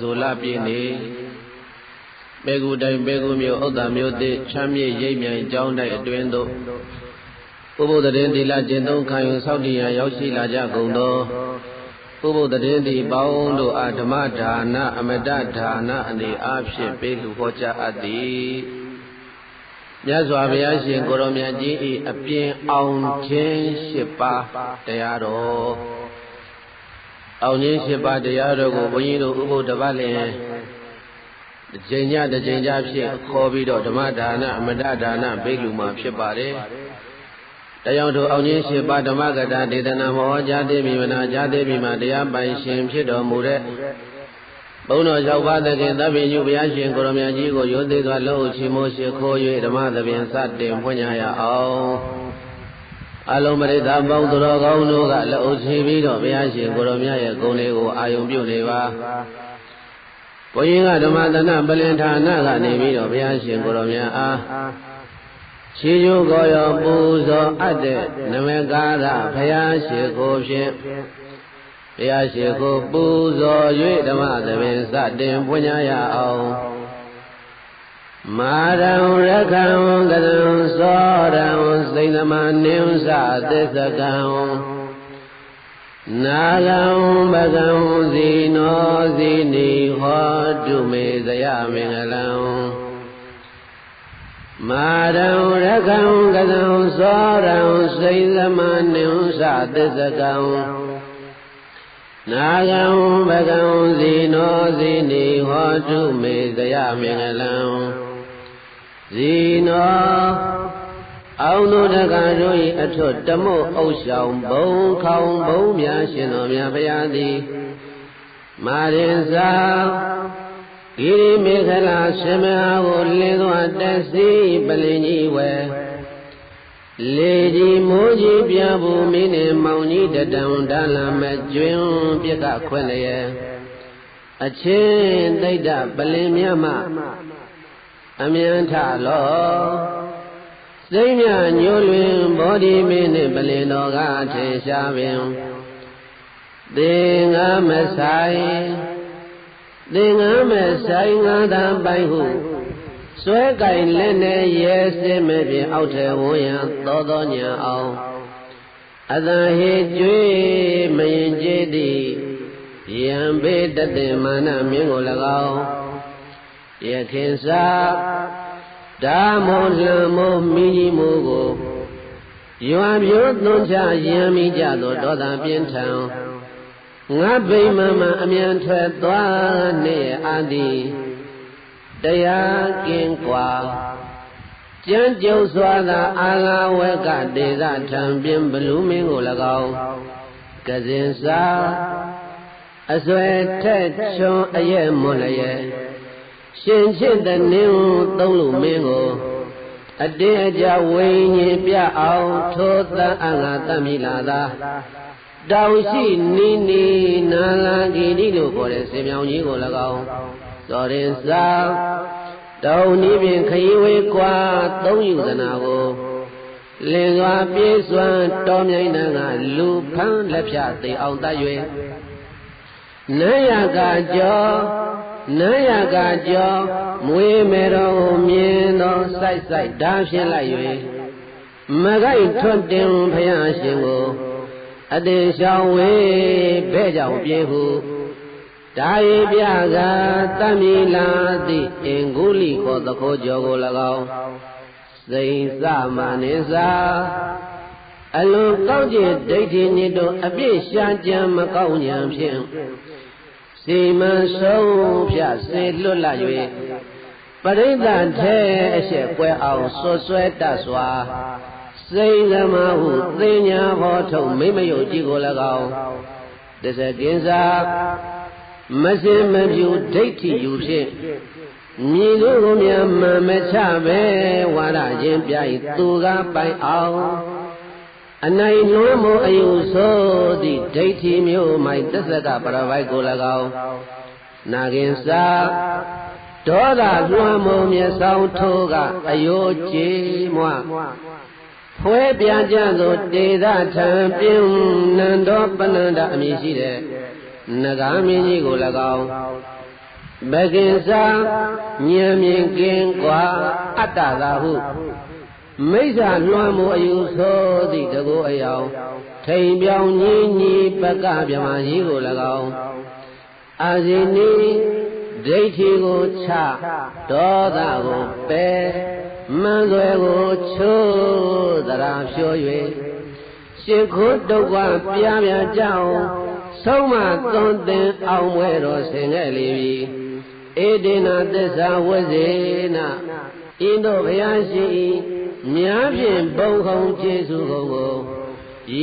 ဇိုလပြည့်နေဘေကူတိုင်ဘေကူမြို့ဥဒ္ဒါမြို့သစ်ချမ်းမြေရိပ်မြိုင်ကျောင်းတိုက်အတွင်းသို့ဥပုသ်တရင်သီလကျင့်သုံးခံယူဆောက်တည်ရန်ရောက်ရှိလာကြကုန်သောဥပုသ်တရင်သည်ပေါင်းတို့အားဓမ္မဒါနအမတဒါနအနေအားဖြင့်ပေးလူဟောကြားအပ်သည်မြတ်စွာဘုရားရှင်ကိုရောမြတ်ကြီး၏အပြင်အောင်ခြင်း၈ပါးတရားတော်အောင်ခြင်း၈ပါးတရားတော်ကိုဘုန်းကြီးတို့ဥပုသ်တပတ်လျင်တစ်ချိန်ညတစ်ချိန်ကြဖြင့်ခေါ်ပြီးတော့ဓမ္မဒါနအမတဒါနပေးလူမှာဖြစ်ပါတယ်တရားတို့အောင်ခြင်း၈ပါးဓမ္မကတာဒေသနာမောကြားသိမိမနာကြားသိမိမှာတရားပိုင်ရှင်ဖြစ်တော်မူတဲ့ဘုန်းတော်ရောက်ပါသခင်သဗ္ဗညုဘုရားရှင်ကိုရမကြီးကိုရိုသေစွာလှုပ်ချီမိုးရှိခိုး၍ဓမ္မသဘင်စတင်ဖွင့်ကြရအောင်အလုံးပရိသတ်ပေါင်းသူတော်ကောင်းတို့ကလှုပ်ချီပြီးတော့ဘုရားရှင်ကိုရမရဲ့ဂုဏ်လေးကိုအာယုံပြုနေပါဘုရင်ကဓမ္မသနပလင်ဌာနကနေပြီးတော့ဘုရားရှင်ကိုရမအားခြေကျိုးကိုရောပူဇော်အပ်တဲ့နမကာရဘုရားရှင်ကိုဖြင့်ဘုရားရှင်ကိုပူဇော်၍ဓမ္မသဘင်စတင်ပွင့်ကြရအောင်မာရံရခံကရံသောရံစိတ်သမနိဝစသစ္စကံနာဂံပကံဇီနောဇီနိဟောတုမေဇယမင်္ဂလံမာရံရခံကရံသောရံစိတ်သမနိဝစသစ္စကံနာဂံပကံဇီနောဇီနိဟောတုမေဇယမင်္ဂလံဇီနောအောင်တို့တကားတို့၏အထွတ်တမို့အုပ်ဆောင်ဘုံခေါင်ဘုံများရှင်တော်များဘုရားသည်မာရင်စာဂိရိမေခလာရှင်မဟာကိုလင်းသွားတက်စီပလင်ကြီးဝဲလေကြီးမိုးကြီးပြဘူးမင်းနဲ့မောင်ကြီးတတံဓာလမကျွင်းပြက်ကခွဲ့လျက်အချင်းသိတ္တပလင်မြတ်မအမြန်ထလောစိတ်မြညိုလွင်ဘောဓိမင်းနှင့်ပလင်တော်ကထေရှားပင်သင်္ဃမဆိုင်ငါသာပိုင်ဟုဆွဲကင်လက်နဲ့ရဲစင်းမဲ့ဖြင့်အောက်ထဲဝန်းရန်သောညာအောင်အသံဟေကျွေးမရင်ကျေးသည်ယံဘေတသိမာနမင်းကို၎င်းယခင်စာဒါမောလှံမောမိကြီးမိုးကိုရွာမျိုးသွန်းချရံမိကြသောဒေါသပြင်းထန်ငါဗိမာန်မှာအမြန်ထွက်သွားနေအာသည်တရားကင်းกว่าကြံကြုတ်စွာသာအာဃဝကဒေသထံပြင်းဘလူးမင်းကို၎င်းကစင်စာအစွဲထက်ချွန်အရဲ့မွန်လျက်ရှင်ချစ်တဲ့နင်းသုံးလူမင်းကိုအတေအကြဝိညာဉ်ပြအောင်ထိုးသံအငါတတ်မိလာသာတောင်ရှိနီနီနာလာဂီတိလို့ခေါ်တဲ့စေမြောင်ကြီးကို၎င်းသောရင်စာတောင်ဤပင်ခရီးဝေးကွာသုံးယူသနာကိုလင်စွာပြေးစွမ်းတော်မြိုင်တန်ကလူဖန်းလက်ဖြသိအောင်တတ်၍နန်းရကကြောမွေမေတော်ကိုမြင်တော်စိုက်ဓာဖြင့်လိုက်၍မကိုက်ထွတ်တင်ဘုရားရှင်ကိုအတေရှောင်းဝေးဘဲကြောင့်ပြေဟုဒါရီပြကတမီလာသည့်အင်္ဂုလိခေါ်သခိုးကျော်ကို၎င်းစိန်စမနိစာအလွန်ကောင်းကျင်ဒိဋ္ဌိညစ်တို့အပြည့်ရှားကြံမကောင်းညာဖြင့်စီမံဆုံးဖြစေလွတ်လာ၍ပရိသတ်ထဲအရှက်ကွဲအောင်ဆွဲတတ်စွာစိတ်ဓမ္မဟုသင်ညာဟောထုတ်မိမယုတ်ကြီးကို၎င်းတစ္ဆကင်းစာမစင်မပြူဒိဋ္ဌိယူဖြင့်မြည်တို့ကိုများမှန်မချပဲဝါဒချင်းပြိုင်သူကပိုင်အောင်အနိုင်လွန်းမို့အယူဆိုသည့်ဒိဋ္ဌိမျိုးမိုင်တစ္ဆကပရပိုက်ကို၎င်းနာဂင်စာဒေါသလွှမ်းမို့မျက်စောင်းထိုးကအယိုးကြည်မွဖွဲပြကြသောတေသထံပြင်းနန္ဒောပနန္ဒအမည်ရှိတဲ့နဂါမင်းကြီးကို၎င်း ဘဂင်စာဉာဏ်မြင်ကင်းกว่าအတ္တသာဟုမိစ္ဆာလွှမ်းမှုအယူဆိုသည့်တကူအယောင်ထိန်ပြောင်းညီညီပကဗြဟ္မာကြီးကို၎င်းအာဇိနီဒိဋ္ဌိကိုချဒေါသကိုပယ်မန်းွယ်ကိုချိုးသရာဖြိုး၍ရှစ်ခုဒုက္ခပြားပြားကြောင်းဆုံးမသွန်သင်အောင်ဝဲတော်ဆင်ခဲ့လေပြီဧဒေနသစ္စာဝဇေနဤသို့ဘုရားရှိမြားဖြင့်ဘုံခုံကျေးဇူးကုန်ကို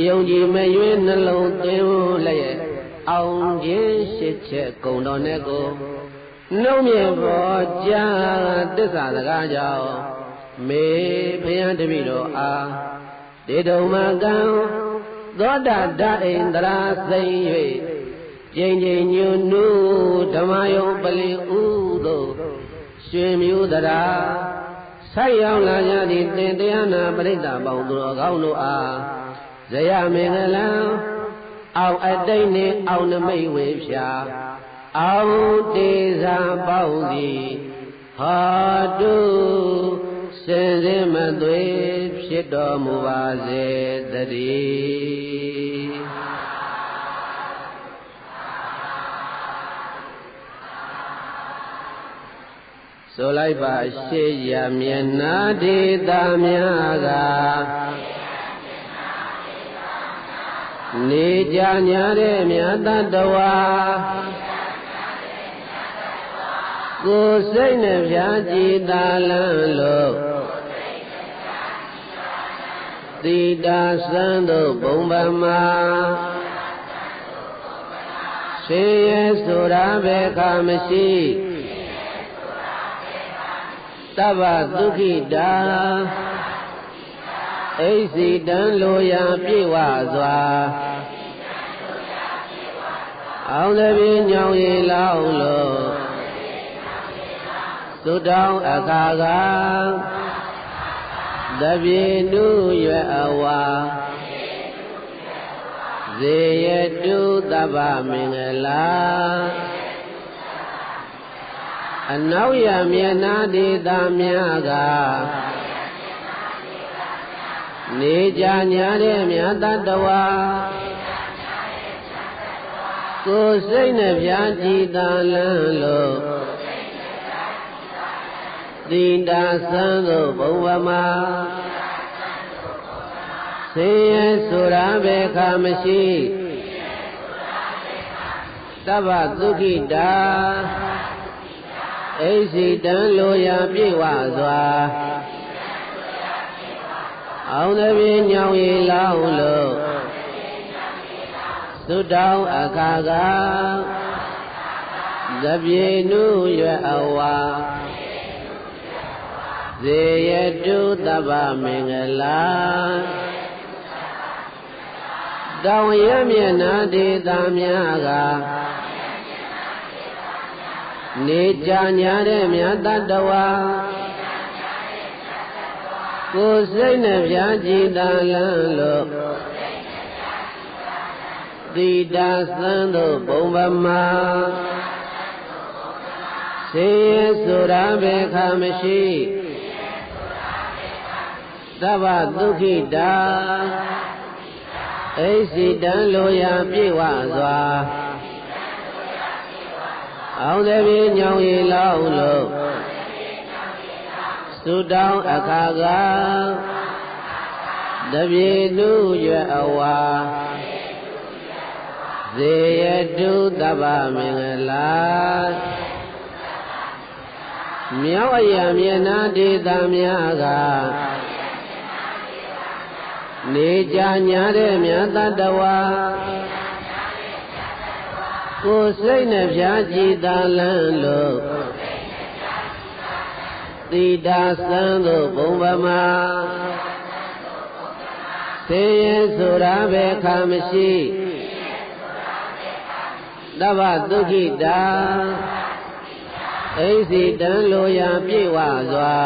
ယုံကြည်မရွေးနှလုံးသွင်းလျက်အောင်ခြင်းရှစ်ချက်ကုံတော်နဲ့ကိုနှုတ်မြင်ပေါ်ကြားသစ္စာစကားကြောင့်မေဘုရားတပည့်တော်အားတေတုံမကံသောတာဒအိန္ဒရာစိမ့်၍ကျင်ကျင်ညွနုဓမ္မယုံပလီဥသို့ရွှေမျိုးတရာဆက်ရောက်လာကြသည့်သင်တရားနာပရိသတ်ပေါင်းသူတော်ကောင်းတို့အားဇယမင်္ဂလံအောင်အတိတ်နှင့်အောင်နမိတ်ဝေဖြာအောင်တေဇာပေါင်းသည်ဟာတုစင်စစ်မသွေဖြစ်တော်မူပါစေတည်းဆိုလိုက်ပါရှေ့ရမျက်နာဒေတာများကနေကြညာတဲ့မြတ်တဝါကိုယ်စိတ်နဲ့ဖြာကြည်သာလန်းလို့သီတာစံတို့ဘုံဗမာဆေးရဲဆိုတာပဲခါမရှိတဗ္ဗဒုက္ခိတာအိစီတံလိုရာပြေဝစွာအောင်တပြင်းညောင်ရည်လောင်းလို့သုတောင်းအခါကတပြေနုရွယ်အဝါဇေယတုသဗ္ဗမင်္ဂလာအနောက်ရမျက်နာဒေတာများကနေကြညာတဲ့မြတ်တဝါကိုယ်စိတ်နဲ့ဖြာကြည်သာလန်းလို့သီတာစံတို့ဘုံဗမာဆင်းရဲဆိုတာပဲခါမရှိတဗ္ဗဒုက္ခိတာအိစီတံလိုရာပြေဝစွာအောင်တပြင်းညောင်ရည်လောင်းလို့သုတောင်းအခါကတပြေနုရွယ်အဝါဇေယတုသဗ္ဗမင်္ဂလာတောင်ရမျက်နာဒေတာများကနေကြညာတဲ့မြတ်တဝါကိုယ်စိတ်နဲ့ဖြာကြည်သာလန်းလို့သီတာစံတို့ဘုံဗမာဆေးရဲဆိုတာပဲခါမရှိသဗ္ဗဒုက္ခိတာအိစီတံလိုရာပြေဝစွာအောင်တပြေညောင်ရည်လောင်းလို့သုတောင်းအခါကတပြေနုရွယ်အဝါဇေယတုသဗ္ဗမင်္ဂလာမြောက်အရာမျက်နာဒေတာများကနေကြညာတဲ့မြတ်တဝါကိုယ်စိတ်နဲ့ဖြာကြည်သာလန်းလို့သီတာစံတို့ဘုံဗမာသေရဲဆိုတာပဲခါမရှိတဗ္ဗဒုက္ခိတာအိစီတံလိုရာပြေဝစွာ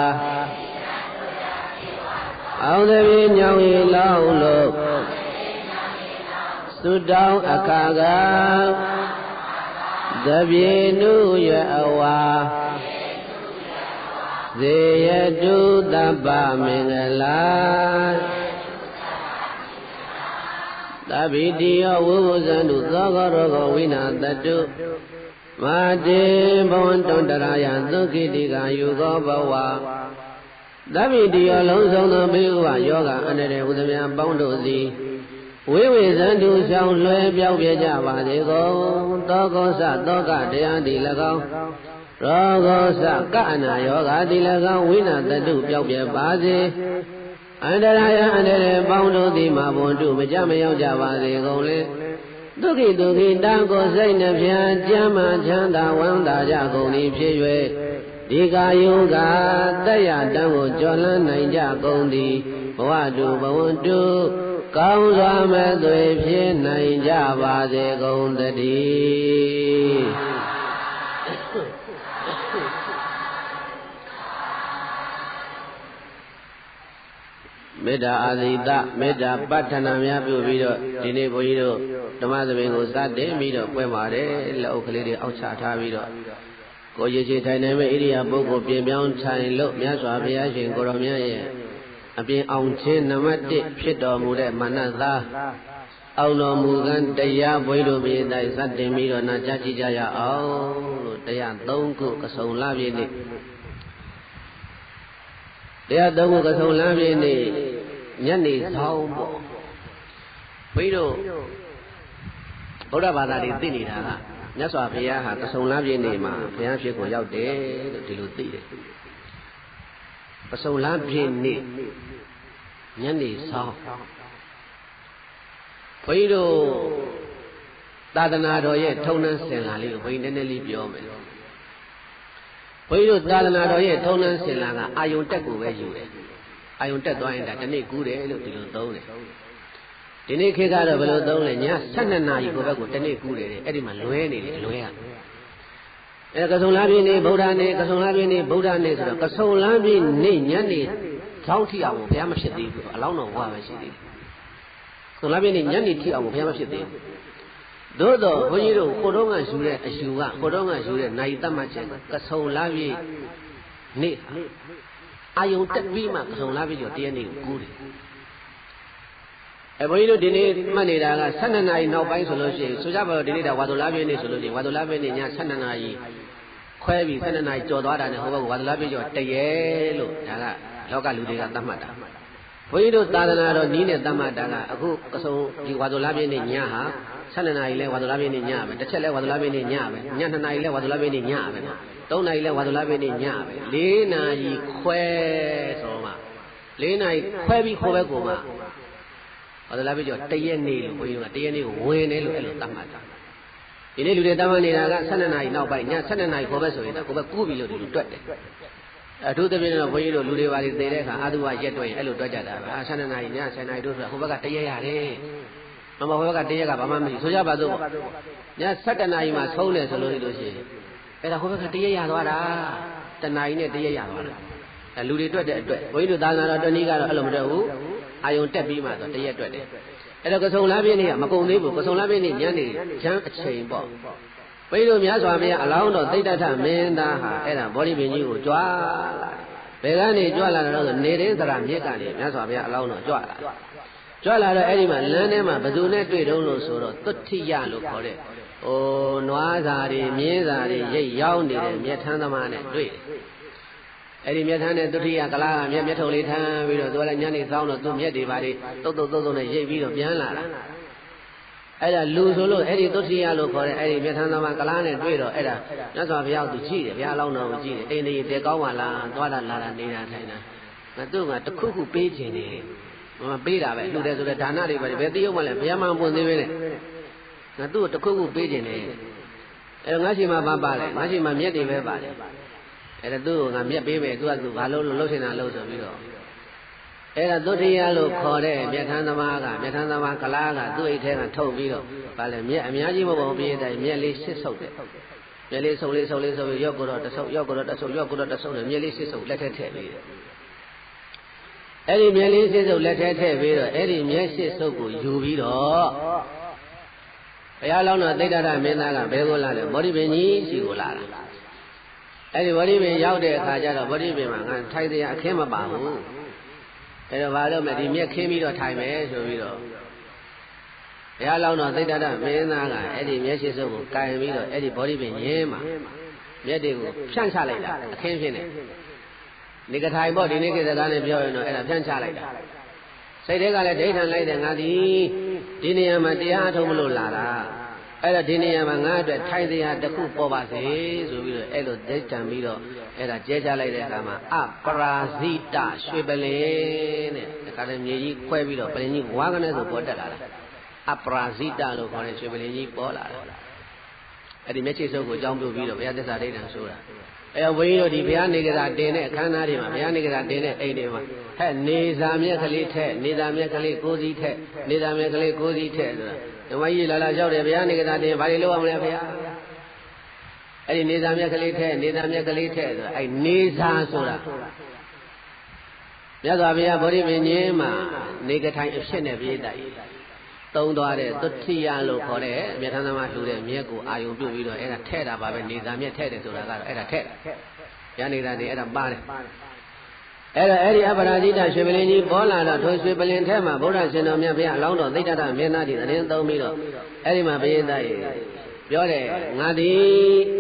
အောင်တပြေညောင်ရည်လောင်းလို့သုတောင်းအခါကတ သပြေနုယအဝါဇေယတုတပ္ပမင်္ဂလာသဗ္ဗိတိယဝုဝဇန္တုသောကောရောဂဝိနာတတုမာတေဘဝန္တန္တရာယသုခိတိကယုကောဘဝသဗ္ဗိတိယလုံးစုံသောဘေးဥပယောဂအန္တရာယ်ဟူသည်များပေါင်းတို့သည်ဝိဝေဇန္တုဆောင်လွယ်ပြောက်ပြကြပါစေကုန်သောကောသသောကတရားသည်၎င်းရောဂောသကအနာယောဂသည်၎င်းဝိနာတတုပြောက်ပြပါစေအန္တရာယအန္တရာယ်ပေါင်းတို့သည်မဘွန်တုမကြမရောက်ကြပါစေကုန်လေဒုက္ခိဒုက္ခိတာကိုစိတ်နှဖျားကျမ်းမာချမ်းသာဝမ်းသာကြကုန်သည်ဖြစ်၍ဒီကာယုကတယတံကိုကြော်လန်းနိုင်ကြကုန်သည်ဘဝတုဘဝန္တုကောင်းစွာမဲ့သွေဖြစ်နိုင်ကြပါစေကုန်တည်းမေတ္တာအာဇိတမေတ္တာပဋ္ဌာနာများပြုပြီးတော့ဒီနေ့ဘုန်းကြီးတို့ဓမ္မသဘင်ကိုစတင်ပြီးတော့ပွဲပါတယ်လက်အုပ်ကလေးတွေအောက်ချထားပြီးတော့ကိုရည်ချေထိုင်နိုင်မဲ့ဣရိယာပုဂ္ဂိုလ်ပြင်ပြောင်းထိုင်လို့မြတ်စွာဘုရားရှင်ကိုရောမြတ်ရဲ့အပြင်အောင်ခြင်းနံပါတ်1ဖြစ်တော်မူတဲ့မနတ်သားအောင်တော်မူကံတရားဘွေတို့မြေတိုင်းစတင်ပြီးတော့နာကြားကြည့်ကြရအောင်လို့တရား3ခုကဆုံလပြည့်နေ့တရား3ခုကဆုံလပြည့်နေ့ညနေဆောင်ပေါ့ဘုန်းကြီးတို့ဗုဒ္ဓဘာသာတွေသိနေတာကမြတ်စွာဘုရားဟာကဆုံလပြည့်နေ့မှာဘုရားဖြစ်ကိုရောက်တယ်လို့ဒီလိုသိတယ်ကဆုံလပြည့်နေ့ညနေဆောင်ဘုန်းကြီးတို့သာသနာတော်ရဲ့ထုံးတမ်းစင်လာလေးကိုဘုန်းကြီးနည်းနည်းလေးပြောမယ်ဘုန်းကြီးတို့သာသနာတော်ရဲ့ထုံးတမ်းစင်လာကအာယုန်တက်ကိုပဲယူတယ်အာယုန်တက်သွားရင်ဒါတနေ့ကူးတယ်လို့ဒီလိုသုံးတယ်ဒီနေ့ခေတ်ကတော့ဘယ်လိုသုံးလဲည12နာရီကိုဘက်ကိုတနေ့ကူးတယ်အဲ့ဒီမှာလွဲနေတယ်လွဲရကဆုံလပြည့်နေ့ဗုဒ္ဓနေ့ကဆုံလပြည့်နေ့ဗုဒ္ဓနေ့ဆိုတော့ကဆုံလပြည့်နေ့ညနေကြောင်းထိအောင်ဘုရားမဖြစ်သေးဘူးအလောင်းတော်ဘုရားပဲရှိသေးတယ်ကဆုံလပြည့်နေ့ညနေထိအောင်ဘုရားမဖြစ်သေးဘူးသို့တော့ဘုန်းကြီးတို့ကိုတော့ကယူတဲ့အယူကကိုတော့ကယူတဲ့နိုင်တတ်မှတ်ချက်ကဆုံလပြည့်နေ့အာယုံတက်ပြီးမှကဆုံလပြည့်ကျော်တရက်နေ့ကိုကူးတယ်ဘုန်းကြီးတို့ဒီနေ့မှတ်နေတာက12နာရီနောက်ပိုင်းဆိုလို့ရှိရင်ဆိုကြပါတော့ဒီနေ့ဒါဝါဒလာပြည့်နေ့ဆိုလို့ရှိရင်ဝါဒလာပြည့်နေ့ည12နာရီခွဲပြီး12နာရီကျော်သွားတာနဲ့ဟိုဘက်ကဝါဒလာပြည့်ကျော်တရေလို့ဒါကလောကလူတွေကသတ်မှတ်တာဘုန်းကြီးတို့သာသနာတော်နီးနဲ့သတ်မှတ်တာကအခုကဆုံဒီဝါဒလာပြည့်နေ့ညဟာ12နာရီလဲဝါဒလာပြည့်နေ့ညပဲတစ်ချက်လဲဝါဒလာပြည့်နေ့ညပဲည2နာရီလဲဝါဒလာပြည့်နေ့ညပဲ3နာရီလဲဝါဒလာပြည့်နေ့ညပဲ4နာရီခွဲဆိုမှ4နာရီခွဲပြီးခိုးဘက်ကိုမှဝါဒလာပြည့်ကျော်တရက်နေ့လို့ဘုန်းကြီးကတရက်နေ့ကိုဝင်တယ်လို့အဲ့လိုသတ်မှတ်တာဒီနေ့လူတွေသတ်မှတ်နေတာက12နာရီနောက်ပိုင်းည12နာရီခိုးဘက်ဆိုရင်တော့ကိုယ်ပဲကူးပြီလို့ဒီလိုတွက်တယ်အထူးသဖြင့်တော့ဘုန်းကြီးတို့လူတွေပါတွေသေတဲ့အခါအာသုဘရက်တွက်ရင်အဲ့လိုတွက်ကြတာပဲ12နာရီည10နာရီတို့ဆိုတာဟိုဘက်ကတရက်ရတယ်မမဟိုဘက်ကတရက်ကဘာမှမရှိဆိုကြပါစို့ည7နာရီမှာဆုံးတယ်ဆိုလို့ရှိရင်အဲ့ဒါဟိုဘက်ကတရက်ရသွားတာတနာရီနဲ့တရက်ရသွားတာအဲ့လူတွေတွက်တဲ့အတွက်ဘုန်းကြီးတို့သာသနာတော်တနည်းကတော့အဲ့လိုမတွက်ဘူးအာယုံတက်ပြီးမှဆိုတရက်တွက်တယ်အဲ့တော့ကဆုံလပြည့်နေ့ကမကုန်သေးဘူးကဆုံလပြည့်နေ့ညနေချမ်းအချိန်ပေါ့ဘုန်းကြီးတို့များစွာဘုရားအလောင်းတော်သိတ္တထမင်းသားဟာအဲ့ဒါဘောဓိပင်ကြီးကိုကြွားလာတယ်ဘယ်ကနေကြွားလာတယ်ဆိုနေရင်းသရမြစ်ကနေများစွာဘုရားအလောင်းတော်ကြွားလာကြွားလာတော့အဲ့ဒီမှာလမ်းထဲမှာဘသူနဲ့တွေ့တုံးလို့ဆိုတော့သုတ္ထိယလို့ခေါ်တဲ့နွားစာတွေမြင်းစာတွေရိတ်ရောက်နေတဲ့မြတ်ထမ်းသမားနဲ့တွေ့တယ်အဲ့ဒီမြတ်ထမ်းတဲ့သုတ္ထိယကလားကမြတ်ထုံလေးထမ်းပြီးတော့သူကလည်းညနေဆောင်တော့သူ့မြတ်တွေပါတွေတုတ်တုတ်နဲ့ရိတ်ပြီးတော့ပြန်လာတာအဲ့ဒါလူဆိုလို့အဲ့ဒီသုတ္ထိယလို့ခေါ်တဲ့အဲ့ဒီမြတ်ထမ်းသမားကလားနဲ့တွေ့တော့အဲ့ဒါမြတ်စွာဘုရားသူကြည့်တယ်ဘုရားအလောင်းတော်ကိုကြည့်တယ်အိမ်ကြီးတဲကောင်းပါလားသွားတာလာတာနေတာထိုင်တာငါတို့ကတခုခုပေးခြင်းတယ်ပေးတာပဲလှူတယ်ဆိုတော့ဒါနတွေပဲဘယ်သိရုံမှလည်းဘုရားမှပွင့်သေးပဲနဲ့ငါသူ့ကိုတခုခုပေးခြင်းတယ်အဲ့တော့ငါရှိမှပါလဲငါရှိမှမြက်တွေပဲပါတယ်အဲ့ဒါသူ့ကိုငါမြက်ပေးမယ်သူကသူဘာလို့လှုပ်ရှင်တာလှုပ်ဆိုပြီးတော့အဲ့ဒါသုတ္ထိယလို့ခေါ်တဲ့မြတ်ထမ်းသမားကလားကသူ့အိတ်ထဲကထုတ်ပြီးတော့ဗာလဲမြက်အများကြီးမဟုတ်ဘူးပြည့်တိုင်းမြက်လေးရှစ်ဆုပ်တယ်မြက်လေးဆုပ်လေးရော့ကိုတော့တဆုပ်ရော့ကိုတော့တဆုပ်ရော့ကိုတော့တဆုပ်နဲ့မြက်လေးရှစ်ဆုပ်လက်ထက်ထည့်ပြီးတယ်အဲ့ဒီမြက်လေးရှစ်ဆုပ်လက်ထက်ထည့်ပြီးတော့အဲ့ဒီမြက်ရှစ်ဆုပ်ကိုယူပြီးတော့ ဘုရားလောင်းတော်သိတ္တရမင်းသားကဘယ်ကိုလာလဲဗောဓိပင်ကြီးရှိကိုလာတာအဲ့ဒီဗောဓိပင်ရောက်တဲ့အခါကျတော့ဗောဓိပင်မှာငါထိုင်တရားအခင်းမပါဘူးအဲ့တော့ဘာလို့မဒီမြက်ခင်းပြီးတော့ထိုင်မယ်ဆိုပြီးတော့ဘုရားလောင်းတော်သိတ္တရမင်းသားကအဲ့ဒီမျက်ရှိစုပ်ကိုကင်ပြီးတော့အဲ့ဒီဗောဓိပင်ရင်းမှာမျက်တွေကိုဖြန့်ချလိုက်တာအခင်းဖြစ်နေနေကထိုင်ပေါ့ဒီနေ့ကိစ္စကားနဲ့ပြောရင်တော့အဲ့ဒါဖြန့်ချလိုက်တာစိတ်တွေကလည်းဒိဋ္ဌံလိုက်တယ်ငါဒီနေရာမှာတရားအထုတ်မလို့လာတာအဲ့ဒါဒီနေရာမှာငါအတွက်ထိုင်တရားတစ်ခုပေါ်ပါစေဆိုပြီးတော့အဲ့လိုဒိဋ္ဌံပြီးတော့အဲ့ဒါကျဲချလိုက်တဲ့အခါမှာအပရာဇိတရွှေပလင်တဲ့ဒါကလည်းမြေကြီးခွဲပြီးတော့ပလင်ကြီးဝါကနေဆိုပေါ်တက်လာတာအပရာဇိတလို့ခေါ်တဲ့ရွှေပလင်ကြီးပေါ်လာတယ်အဲ့ဒီမျက်ခြေစုပ်ကိုအကြောင်းပြုပြီးတော့ဘုရားသစ္စာဒိဋ္ဌံဆိုတာအဲ့ဘုန်းကြီးတို့ဒီဘုရားနေကြတာတင်တဲ့အခမ်းအနားတွေမှာဘုရားနေကြတာတင်တဲ့အိမ်တွေမှာဟဲ့နေစာမြက်ကလေးထက်နေစာမြက်ကလေးကိုးစီးထက်နေစာမြက်ကလေးကိုးစီးထက်ဆိုတာဓမ္မကြီးလာရောက်တယ်ဘုရားနေကြတာတင်ဘာတွေလုပ်ရမလဲဘုရားအဲ့ဒီနေစာမြက်ကလေးထက်နေစာမြက်ကလေးထက်ဆိုတာအဲ့နေစာဆိုတာမြတ်စွာဘုရားဗောဓိပင်ကြီးမှာနေကထိုင်အဖြစ်နဲ့ပြည့်တိုက်သုံးသွားတဲ့သုတ္ထိယလို့ခေါ်တဲ့မြတ်ထမ်းသမားလှူတဲ့မြက်ကိုအာယုံပြုပြီးတော့အဲ့ဒါထဲ့တာပါပဲနေသာမြက်ထဲ့တယ်ဆိုတာကတော့အဲ့ဒါထဲ့ရနေတာနေအဲ့ဒါပါတယ်အဲ့ဒါအဲ့ဒီအပရာဇိတရွှေပလင်ကြီးပေါ်လာတော့ထိုရွှေပလင်ထဲမှာဗုဒ္ဓရှင်တော်မြတ်ဘုရားအလောင်းတော်သိတ္တရမင်းသားကြီးသတင်းသုံးပြီးတော့အဲ့ဒီမှာဘုရားသားကြီးပြောတယ်ငါဒီ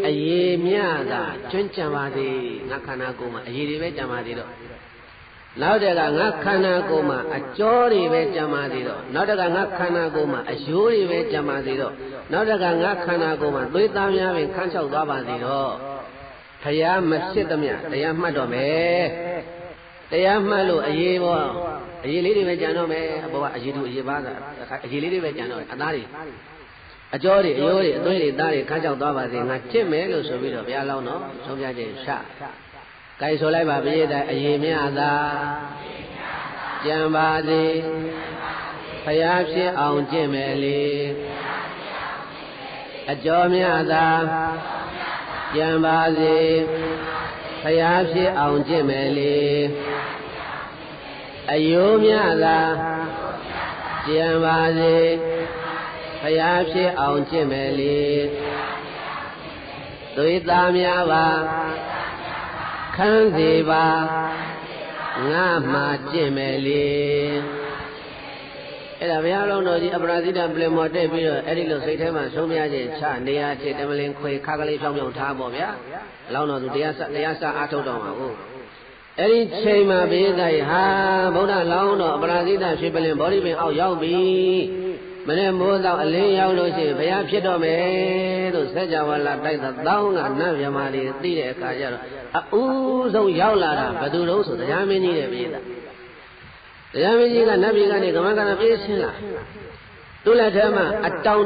အရေးမြတာကျွမ်းကြံပါသေးငါခန္ဓာကိုယ်မှာအရေးတွေပဲကြံပါသေးတော့နောက်တကငါခန္ဓာကိုယ်မှာအကျော်တွေပဲကြံပါသေးတော့နောက်တကငါခန္ဓာကိုယ်မှာအယိုးတွေပဲကြံပါသေးတော့နောက်တကငါခန္ဓာကိုယ်မှာသွေးသားများပင်ခန်းချောက်သွားပါသေးတော့ဘုရားမဖြစ်သမျှတရားမှတ်တော့မယ်တရားမှတ်လို့အရေးပေါ့အရေးလေးတွေပဲကြံတော့မယ်အပေါ်ကအရေးတူအရေးပါတာအရေးလေးတွေပဲကြံတော့အသားတွေအကျော်တွေအယိုးတွေအသွေးတွေသားတွေခန်းချောက်သွားပါသေးငါချစ်မယ်လို့ဆိုပြီးတော့ဘုရားလောင်းတော့ဆုံးဖြတ်ခြင်းရှကိုင်ဆိုလိုက်ပါပြည့်တဲ့အရေးမြသာကြံပါစေဖယားဖြစ်အောင်ကျင့်မယ်လေအကျော်မြသာကြံပါစေဖယားဖြစ်အောင်ကျင့်မယ်လေအယိုးမြသာကြံပါစေဖယားဖြစ်အောင်ကျင့်မယ်လေသွေးသားများပါခန်းစီပါငါမှကျင့်မယ်လေအဲ့ဒါဘုရားလုံးတော်ကြီးအပရာဇိတပလင်မော်တက်ပြီးတော့အဲ့ဒီလိုစိတ်ထဲမှာဆုံးမြခြင်းချနေရာချစ်တမလင်ခွေခါကလေးဖြောင်းဖြောင်းထားပေါ့ဗျာအလောင်းတော်သူတရားစအားထုတ်တော်မှာဟုတ်အဲ့ဒီချိန်မှာဘိသယဟာဗုဒ္ဓလောင်းတော်အပရာဇိတရွှေပလင်ဗောဓိပင်အောက်ရောက်ပြီမနေ့မိုးတော့အလင်းရောက်လို့ရှိရင်ဘုရားဖြစ်တော့မယ်လို့စัจ java လာတိုက်တာတောင်းကနတ်မြမာတွေသိတဲ့အခါကျတော့အဦးဆုံးရောက်လာတာဘယ်သူတော့ဆိုတရားမင်းကြီးတဲ့ပြည်သားတရားမင်းကြီးကနတ်ပြည်ကနေကမ္မကနာပြေးဆင်းလာသူ့လက်ထဲမှာအတောင်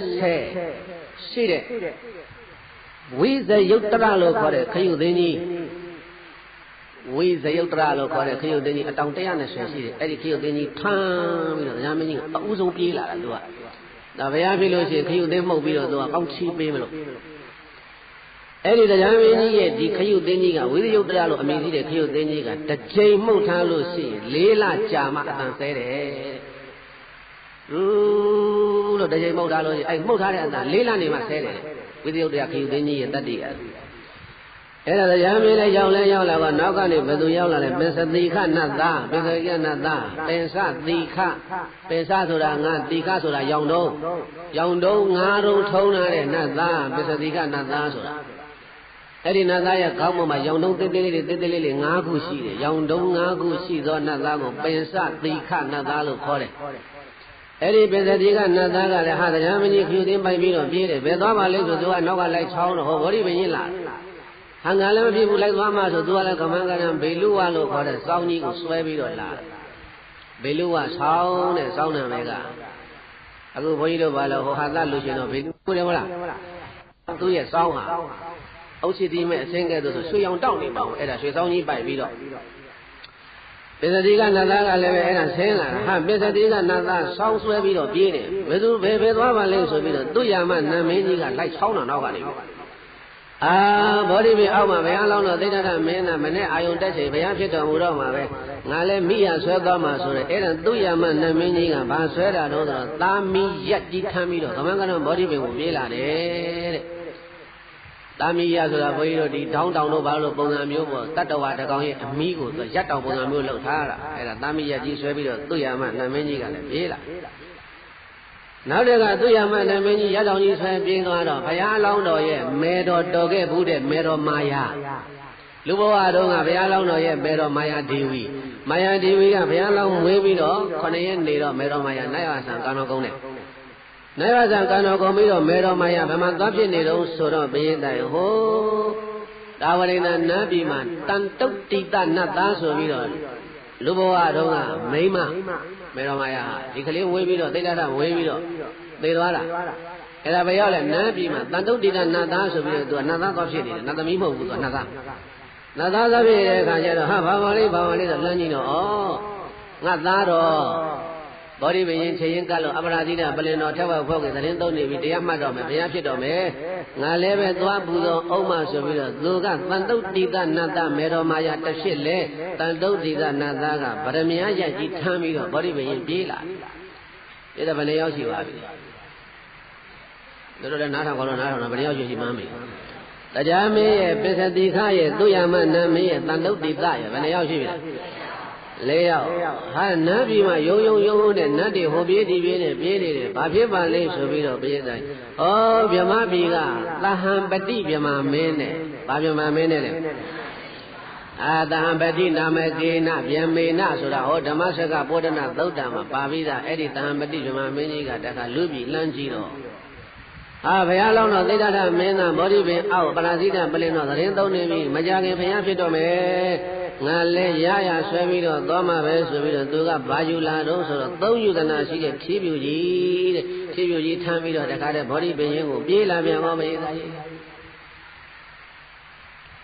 120ရှိတဲ့ဝိဇယုတ်တရလို့ခေါ်တဲ့ခရုသင်းကြီးဝိဇယုတ်တရလို့ခေါ်တဲ့ခရုသင်းကြီးအတောင်120ရှိတယ်အဲ့ဒီခရုသင်းကြီးထမ်းပြီးတော့တရားမင်းကြီးကအဦးဆုံးပြေးလာတာသူကဒါဘုရားဖြစ်လို့ရှိရင်ခရုသင်းမှုတ်ပြီးတော့သူကကောင်းချီးပေးမလို့အဲ့ဒီတရားမင်းကြီးရဲ့ဒီခရုသင်းကြီးကဝိဇယုတ်တရလို့အမည်ရှိတဲ့ခရုသင်းကြီးကတစ်ချိန်မှုတ်ထားလို့ရှိရင်4လကြာမှအတန်ဆဲတယ်လို့တစ်ချိန်မှုတ်ထားလို့ရှိရင်အဲ့မှုတ်ထားတဲ့အတန်4လနေမှဆဲတယ်ဝိဇယုတ်တရခရုသင်းကြီးရဲ့တတ္တိကအဲ့ဒါတရားမင်းလည်းရောက်လာတော့နောက်ကနေဘယ်သူရောက်လာလဲပင်စတိခနတ်သားပင်စတိခနတ်သားပင်စတိခပင်စဆိုတာငါတိခဆိုတာရောင်တုံးငါးတုံးထုံးလာတဲ့နတ်သားပင်စတိခနတ်သားဆိုတာအဲ့ဒီနတ်သားရဲ့ခေါင်းပေါ်မှာရောင်တုံးသေးသေးလေး5ခုရှိတယ်ရောင်တုံး5ခုရှိသောနတ်သားကိုပင်စတိခနတ်သားလို့ခေါ်တယ်အဲ့ဒီပင်စတိခနတ်သားကလည်းဟာတရားမင်းကြီးခူသိမ်းပိုင်ပြီးတော့ပြေးတယ်ဘယ်သွားမှလဲဆိုသူကနောက်ကလိုက်ချောင်းတော့ဟောဗောဓိပင်ကြီးလာဟန်ကလည်းမဖြစ်ဘူးလိုက်သွားမှဆိုသူကလည်းကမန်းကရံဘေလူဝလို့ခေါ်တဲ့စောင်းကြီးကိုဆွဲပြီးတော့လာဘေလူဝဆောင်းတဲ့စောင်းနာမည်ကအခုဘုန်းကြီးတို့ဘာလို့ဟောဟာသလူရှင်တော့ဘေလူတယ်မလားသူ့ရဲ့စောင်းဟာအုတ်ချီတီမဲ့အစင်းကဲဆိုရွှေရောင်တောက်နေပါဘူးအဲ့ဒါရွှေစောင်းကြီးပိုက်ပြီးတော့ပစ္စတိကနတ်သားကလည်းပဲအဲ့ဒါဆင်းလာဟာပစ္စတိကနတ်သားဆောင်းဆွဲပြီးတော့ပြေးတယ်ဘယ်သူဘယ်သွားပါလဲဆိုပြီးတော့သူ့ယာမနတ်မင်းကြီးကလိုက်ချောင်းတာနောက်ကနေပြီ ဘောဓိပင်အောက်မှာဘုရားလောင်းတော်သိတ္တထမင်းသားမနဲ့အာယုန်တက်ချိန်ဘုရားဖြစ်တော်မူတော့မှာပဲငါလည်းမိရဆွဲသွားမှာဆိုတော့အဲ့ဒါသူ့ရမနတ်မင်းကြီးကဘာဆွဲတာတော့ဆိုတော့သာမီရက်ကြီးထမ်းပြီးတော့ကမန်းကတော့ဘောဓိပင်ကိုပြေးလာတယ်တဲ့သာမီရဆိုတာဘုန်းကြီးတို့ဒီတောင်းတောင်တို့ဘာလို့ပုံစံမျိုးပေါ့တတ္တဝါတကောင်ရဲ့အမီးကိုသူရက်တောင်ပုံစံမျိုးလုပ်ထားတာအဲ့ဒါသာမီရက်ကြီးဆွဲပြီးတော့သူ့ရမနတ်မင်းကြီးကလည်းပြေးလာနောက်တကသူရမနမင်းကြီးရတောင်ကြီးဆွဲပြင်းသွားတော့ဘုရားလောင်းတော်ရဲ့မေတော်တော်ခဲ့ဘူးတဲ့မေတော်မာယာလူဘဝတုန်းကဘုရားလောင်းတော်ရဲ့မေတော်မာယာဒေဝီကဘုရားလောင်းမွေးပြီးတော့9ရက်နေတော့မေတော်မာယာနိုင်ဝဆံကံတော်ကုန်းနဲ့နိုင်ဝဆံကံတော်ကုန်းပြီးတော့မေတော်မာယာဘယ်မှာသွားဖြစ်နေတော့ဆိုတော့ဘုရင်တိုင်ဟိုဒါဝရိဏနတ်ပြည်မှာတန်တုတ်တိတနတ်သားဆိုပြီးတော့လူဘဝတုန်းကမိမမေတော်မာယာဒီကလေးဝေးပြီးတော့သိတ္တထဝေးပြီးတော့သေသွားတာအဲ့ဒါပဲရောက်လဲနတ်ပြည်မှာတန်တုတ်တိတနတ်သားဆိုပြီးတော့သူကနတ်သားသွားဖြစ်နေတယ်နတ်သမီးမဟုတ်ဘူးသူကနတ်သားသွားဖြစ်တဲ့အခါကျတော့ဟာဘာပါလေးဆိုလမ်းကြီးတော့ဩငါသားတော့ဘောဓိပင်ရင်ခြေရင်ကတ်လို့အပရာဇိတပလင်တော်ထက်ဝက်ဖွဲ့ကသတင်းသုံးနေပြီတရားမှတ်တော့မယ်ဘုရားဖြစ်တော့မယ်ငါလည်းပဲသွားပူဇော်အောင်မဆိုပြီးတော့သူကတန်တုတ်တိတနတ်သားမေတော်မာယာတစ်ဖြစ်လေတန်တုတ်တိတနတ်သားကဗရမယရက်ကြီးထမ်းပြီးတော့ဘောဓိပင်ရင်ပြေးလာတယ်ဒါဘယ်နှယောက်ရှိပါပြီတို့လည်းနားထောင်တော့ဘယ်နှယောက်ရှိမှန်းမေးတရားမင်းရဲ့ပစ္စတိခရဲ့သူရမနတ်မင်းရဲ့တန်တုတ်တိတရဲ့ဘယ်နှယောက်ရှိပြီလဲ4ယောက်ဟာနတ်ပြည်မှာယုံနဲ့နတ်တွေဟိုပြေးဒီပြေးနဲ့ပြေးနေတယ်ဘာဖြစ်ပါလဲဆိုပြီးတော့ပြေးတိုင်းဩဗြဟ္မပြည်ကသဟံပတိဗြဟ္မမင်းနဲ့ဘာဗြဟ္မမင်းနဲ့လဲသဟံပတိနာမကေနဗြဟ္မေနဆိုတာဟောဓမ္မစကပောဒနာသုတ်တံမှာပါပြီးသားအဲ့ဒီသဟံပတိဗြဟ္မမင်းကြီးကတခါလူပြည်လှမ်းကြည့်တော့ဘုရားလောင်းတော်သိတ္တထမင်းသားဘောဓိပင်အောက်ပရာဇိတပလင်တော်သတင်းသုံးနေပြီမကြခင်ဘုရားဖြစ်တော့မယ်ငါလည်းရဆွဲပြီးတော့သွားမှာပဲဆိုပြီးတော့သူကဘာယူလာတော့ဆိုတော့သုံးယူသနာရှိတဲ့ဖြည်းပြူကြီးတဲ့ဖြည်းပြူကြီးထမ်းပြီးတော့တခါတည်းဘောဓိပင်ရင်ကိုပြေးလာပြန်ပါမေးသားကြီး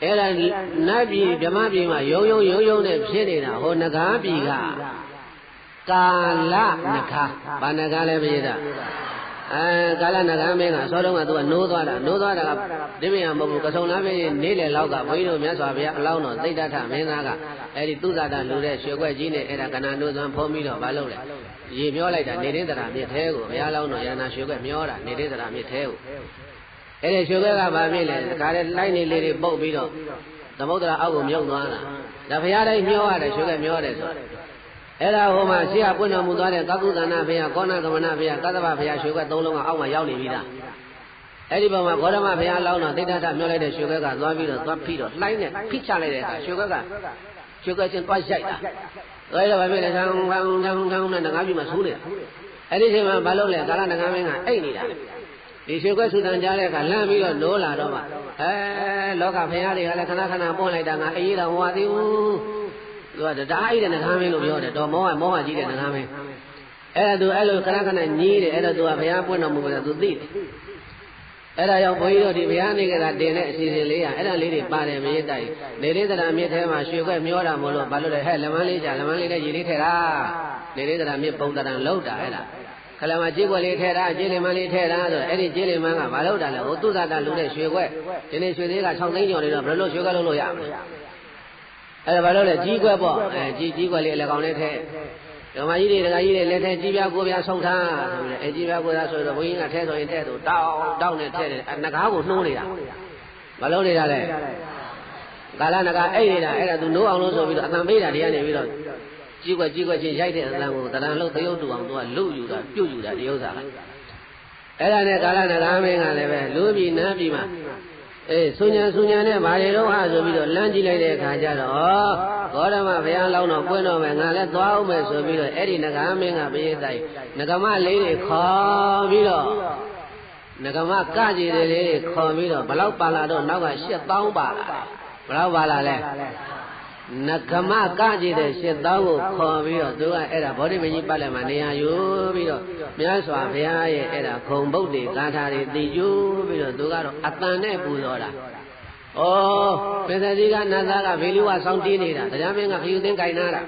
အဲ့ဒါနတ်ပြည်ဗြဟ္မပြည်မှာယုံနဲ့ဖြစ်နေတာဟိုနဂါပြည်ကကာလနဂါဘာနဂါလဲပြေးတာကာလနဂါမင်းကစောတုန်းကသူကနိုးသွားတာကဒီမယမဟုတ်ဘူးကဆုံလားမင်းနေ့လေလောက်ကဘုန်းကြီးတို့မြတ်စွာဘုရားအလောင်းတော်သိတ္တထမင်းသားကအဲ့ဒီသူဇာတလူတဲ့ရွှေခွက်ကြီးနဲ့အဲ့ဒါကဏ္ဍနိုးစွမ်းဖုံးပြီးတော့မလုပ်လဲရေမျောလိုက်တာနေရင်းတရာမြစ်သေးကိုဘုရားလောင်းတော်ရဟနာရွှေခွက်မျောတာနေရင်းတရာမြစ်သေးကိုအဲ့ဒီရွှေခွက်ကဘာဖြစ်လဲဒါကြတဲ့လိုက်နေလေးတွေပုတ်ပြီးတော့သမုဒ္ဒရာအောက်ကိုမြုပ်သွားတာဒါဘုရားတိုင်းမျောရတယ်ရွှေခွက်မျောတယ်ဆိုအဲ့ဒါဟိုမှာရှေ့ကပွင့်တော်မူသွားတဲ့ကကုသနာဘုရားကောဏကမဏဘုရားကသဗ္ဗဘုရားရွှေခွက်၃လုံးကအောက်မှာရောက်နေပြီလားအဲ့ဒီပုံမှာဂေါတမဘုရားလောင်းတော်သိတ္တထမျောလိုက်တဲ့ရွှေခွက်ကသွားပြီးတော့ဖိတော့လှိုင်းနဲ့ဖိချလိုက်တဲ့အခါရွှေခွက်ချင်းသွားရိုက်တာအဲ့ဒါဘာဖြစ်လဲထောင်းနဲ့ငါးပြီမှာဆူးနေတာအဲ့ဒီချိန်မှာဘာလုပ်လဲကာလနဂါမင်းကအိတ်နေတာဒီရွှေခွက်ဆူတန်ကြားတဲ့အခါလမ်းပြီးတော့နိုးလာတော့မှလောကဘုရားတွေကလည်းခဏပွင့်လိုက်တာငါအေးတော်မဝသေးဘူးသူကတအားအိတဲ့နဂါမင်းလို့ပြောတယ်တော့မောဟကြီးတဲ့နဂါမင်းအဲ့ဒါသူအဲ့လိုခဏညီးတယ်အဲ့ဒါသူကဘုရားပွင့်တော်မူတယ်သူသိတယ်အဲ့ဒါကြောင့်ဘုန်းကြီးတို့ဒီဘုရားနေကတင်တဲ့အစီအစဉ်လေးအဲ့ဒါလေးတွေပါတယ်မရတိုက်နေရင်းတရာမြစ်ထဲမှာရွှေခွက်မျောတာမို့လို့ဘာလို့လဲဟဲ့လက်မလေးနဲ့ရေလေးထည့်တာနေရင်းတရာမြစ်ပုံတရံလောက်တာအဲ့ဒါခလမကြီးခွက်လေးထည့်တာကြီးလင်မလေးထည့်တာဆိုအဲ့ဒီကြီးလင်မကဘာလောက်တာလဲဟိုသူဇာတလူတဲ့ရွှေခွက်ဒီနေ့ရွှေသေးက6သိန်းကျော်နေတော့ဘယ်လိုရွှေခွက်လုပ်လို့ရမလဲအဲ့ဒါဘာလို့လဲကြီးခွက်ပေါ့ကြီးခွက်လေးအလကောင်လေးထည့်ဓမ္မကြီးတွေဒကာကြီးတွေလက်ထဲကြီးပြားကိုပြားဆုံးထားဆိုပြီးကြီးပြားကိုသားဆိုတော့ဘုန်းကြီးကထဲဆိုရင်ထဲဆိုတောင်းနဲ့ထဲတယ်နဂါးကိုနှိုးနေတာမလုံးနေတာလဲကာလနဂါအိတ်နေတာအဲ့ဒါသူနိုးအောင်လို့ဆိုပြီးတော့အတန်ပေးတာတွေကနေပြီးတော့ကြီးကွက်ချင်းရိုက်တဲ့အတန်ကိုတရံလို့သရုပ်တူအောင်သူကလုယူတာပြုတ်ယူတာဒီဥစ္စာကအဲ့ဒါနဲ့ကာလနဂါမင်းကလည်းပဲလူပြည်နန်းပြည်မှာဆူညာနဲ့ဘာတွေတော့ဆိုပြီးတော့လမ်းကြည့်လိုက်တဲ့အခါကျတော့ဂေါတမဘုရားလောင်းတော့ပွင့်တော့မယ်ငါလည်းသွားအောင်မယ်ဆိုပြီးတော့အဲ့ဒီနဂါမင်းကဘိသိုက်နဂမလေးတွေခေါ်ပြီးတော့နဂမကကြည်တွေလေးခေါ်ပြီးတော့ဘလောက်ပါလာတော့နောက်က8000ပါလာဘလောက်ပါလာလဲနဂမကကြည်တဲ့8000ကိုခေါ်ပြီးတော့သူကအဲ့ဒါဗောဓိမကြီးပတ်လည်းမှာနေရာယူပြီးတော့မြတ်စွာဘုရားရဲ့အဲ့ဒါခုံဗုဒ္ဓေဂါထာတွေသိယူပြီးတော့သူကတော့အတန်နဲ့ပူဇော်တာဩပိဿတိကနတ်သားကဗေလူဝဆောင်းတီးနေတာတရားမင်းကခယူသိန်းကြိုင်နာတာ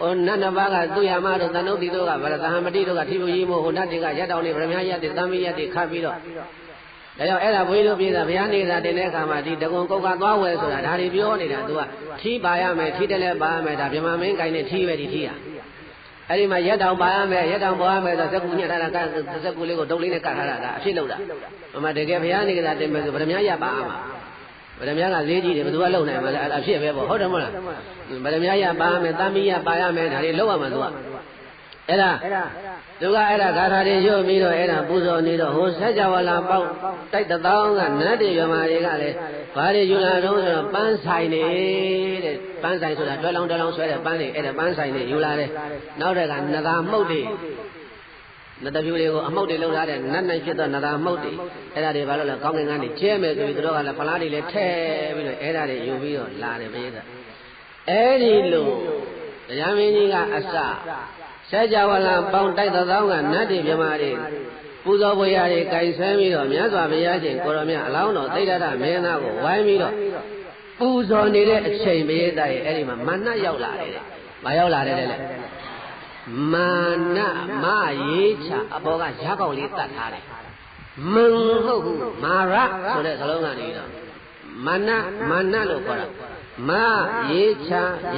ဩနတ်နှစ်ပါးကသူရမတို့တန်ုတ်တိတို့ကဗရသဟမတိတို့ကထိပူကြီးမို့ဟိုနတ်တွေကရက်တောင်လေးဗရမယရက်တွေသံမီးရက်တွေခတ်ပြီးတော့ ဒါကြောင့်အဲ့ဒါဘုန်းကြီးတို့ပြည်သားဘုရားနေတာတင်တဲ့အခါမှာဒီတကွန်ကုတ်ကသွားဝယ်ဆိုတာဒါတွေပြောနေတာသူကထီးပါရမယ်ထီးတယ်လည်းပါရမယ်ဒါဗြဟ္မာမင်းကိုင်းနဲ့ထီးပဲဒီထီးရအဲ့ဒီမှာရက်တောင်ပါရမယ်ရက်တောင်ပေါ်ရမယ်ဆိုဇက်ကူညက်ထားတာကဇက်ကူလေးကိုဒုတ်လေးနဲ့ကတ်ထားတာဒါအဖြစ်လို့တာဟိုမှာတကယ်ဘုရားနေတာတင်မယ်ဆိုဗရမ ्या ရပါမှာဗရမ ्या ကဈေးကြီးတယ်ဘယ်သူကလုံနိုင်မှာလဲအဖြစ်ပဲပေါ့ဟုတ်တယ်မဟုတ်လားဗရမ ्या ရပါရမယ်သမီးရပါရမယ်ဒါတွေလောက်ရမှာသူကအဲ့ဒါသူကအဲ့ဒါဂါထာတွေရွတ်ပြီးတော့အဲ့ဒါပူဇော်နေတော့ဟိုဆက်ကြဝဠာပေါက်တိုက်တသောင်းကနတ်တွေယမတွေကလည်းဘာတွေယူလာတော့ဆိုတော့ပန်းဆိုင်နေတဲ့ပန်းဆိုင်ဆိုတာတွဲလောင်းဆွဲတဲ့ပန်းတွေအဲ့ဒါပန်းဆိုင်တွေယူလာတယ်နောက်တဲ့ကနဂါမှုတ်တွေနတ်တပြူတွေကိုအမှုတ်တွေလုပ်ထားတဲ့နတ်နိုင်ဖြစ်သောနဂါမှုတ်တွေအဲ့ဒါတွေဘာလို့လဲကောင်းကင်ကနေကျဲမယ်ဆိုပြီးတို့ကလည်းဖလားတွေလည်းထဲပြီးတော့အဲ့ဒါတွေယူပြီးတော့လာတယ်ဘုရားအဲ့ဒီလိုတရားမင်းကြီးကအစဆက်ကြဝဠာပေါင်းတိုက်သောင်းကနတ်တွေမြမာတွေပူဇော်ပွေရာတွေကြိုင်ဆဲပြီးတော့မြတ်စွာဘုရားရှင်ကိုရောမြတ်အလောင်းတော်သိဒ္ဓရမင်းသားကိုဝိုင်းပြီးတော့ပူဇော်နေတဲ့အချိန်ဘုရားရဲ့အဲ့ဒီမှာမာနရောက်လာတယ်။မရောက်လာတယ်လေ။မာနမရေးချအပေါ်ကရားကောက်လေးတတ်ထားတယ်။မန်ဟုတ်ဘူးမာရဆိုတဲ့စလုံးကနေတော့မာနလို့ခေါ်တာ။မရေးချ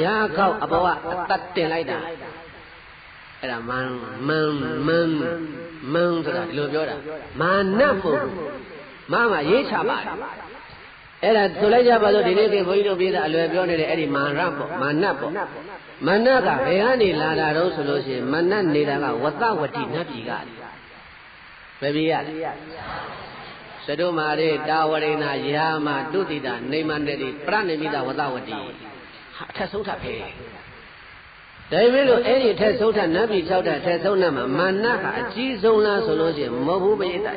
ရားကောက်အပေါ်ကအတတ်တင်လိုက်တာ။အဲ့ဒါမန်ဆိုတာဒီလိုပြောတာမာနဖို့မရေးချပါတယ်အဲ့ဒါဆိုလိုက်ကြပါလို့ဒီနေ့ကဘုန်းကြီးတို့ပြည်သားအလွယ်ပြောနေတဲ့အဲ့ဒီမာနပေါ့မာနကဘယ်ကနေလာတာတော့ဆိုလို့ရှိရင်မာနနေတာကဝတ္တဝတိနတ်ပြည်ကဘယ်ပြည်ရလဲသတုမာရေတာဝရိဏယာမတုတိတာနေမန္တတိပရဏိမိတဝတ္တဝတိအထက်ဆုံးထပ်ပဲဒါပေမဲ့လို့အဲ့ဒီထက်ဆုံးထနတ်ပြည်၆ထက်ထက်ဆုံးနတ်မှာမာနဟာအကြီးဆုံးလားဆိုလို့ရှိရင်မဟုတ်ဘူးပိဋက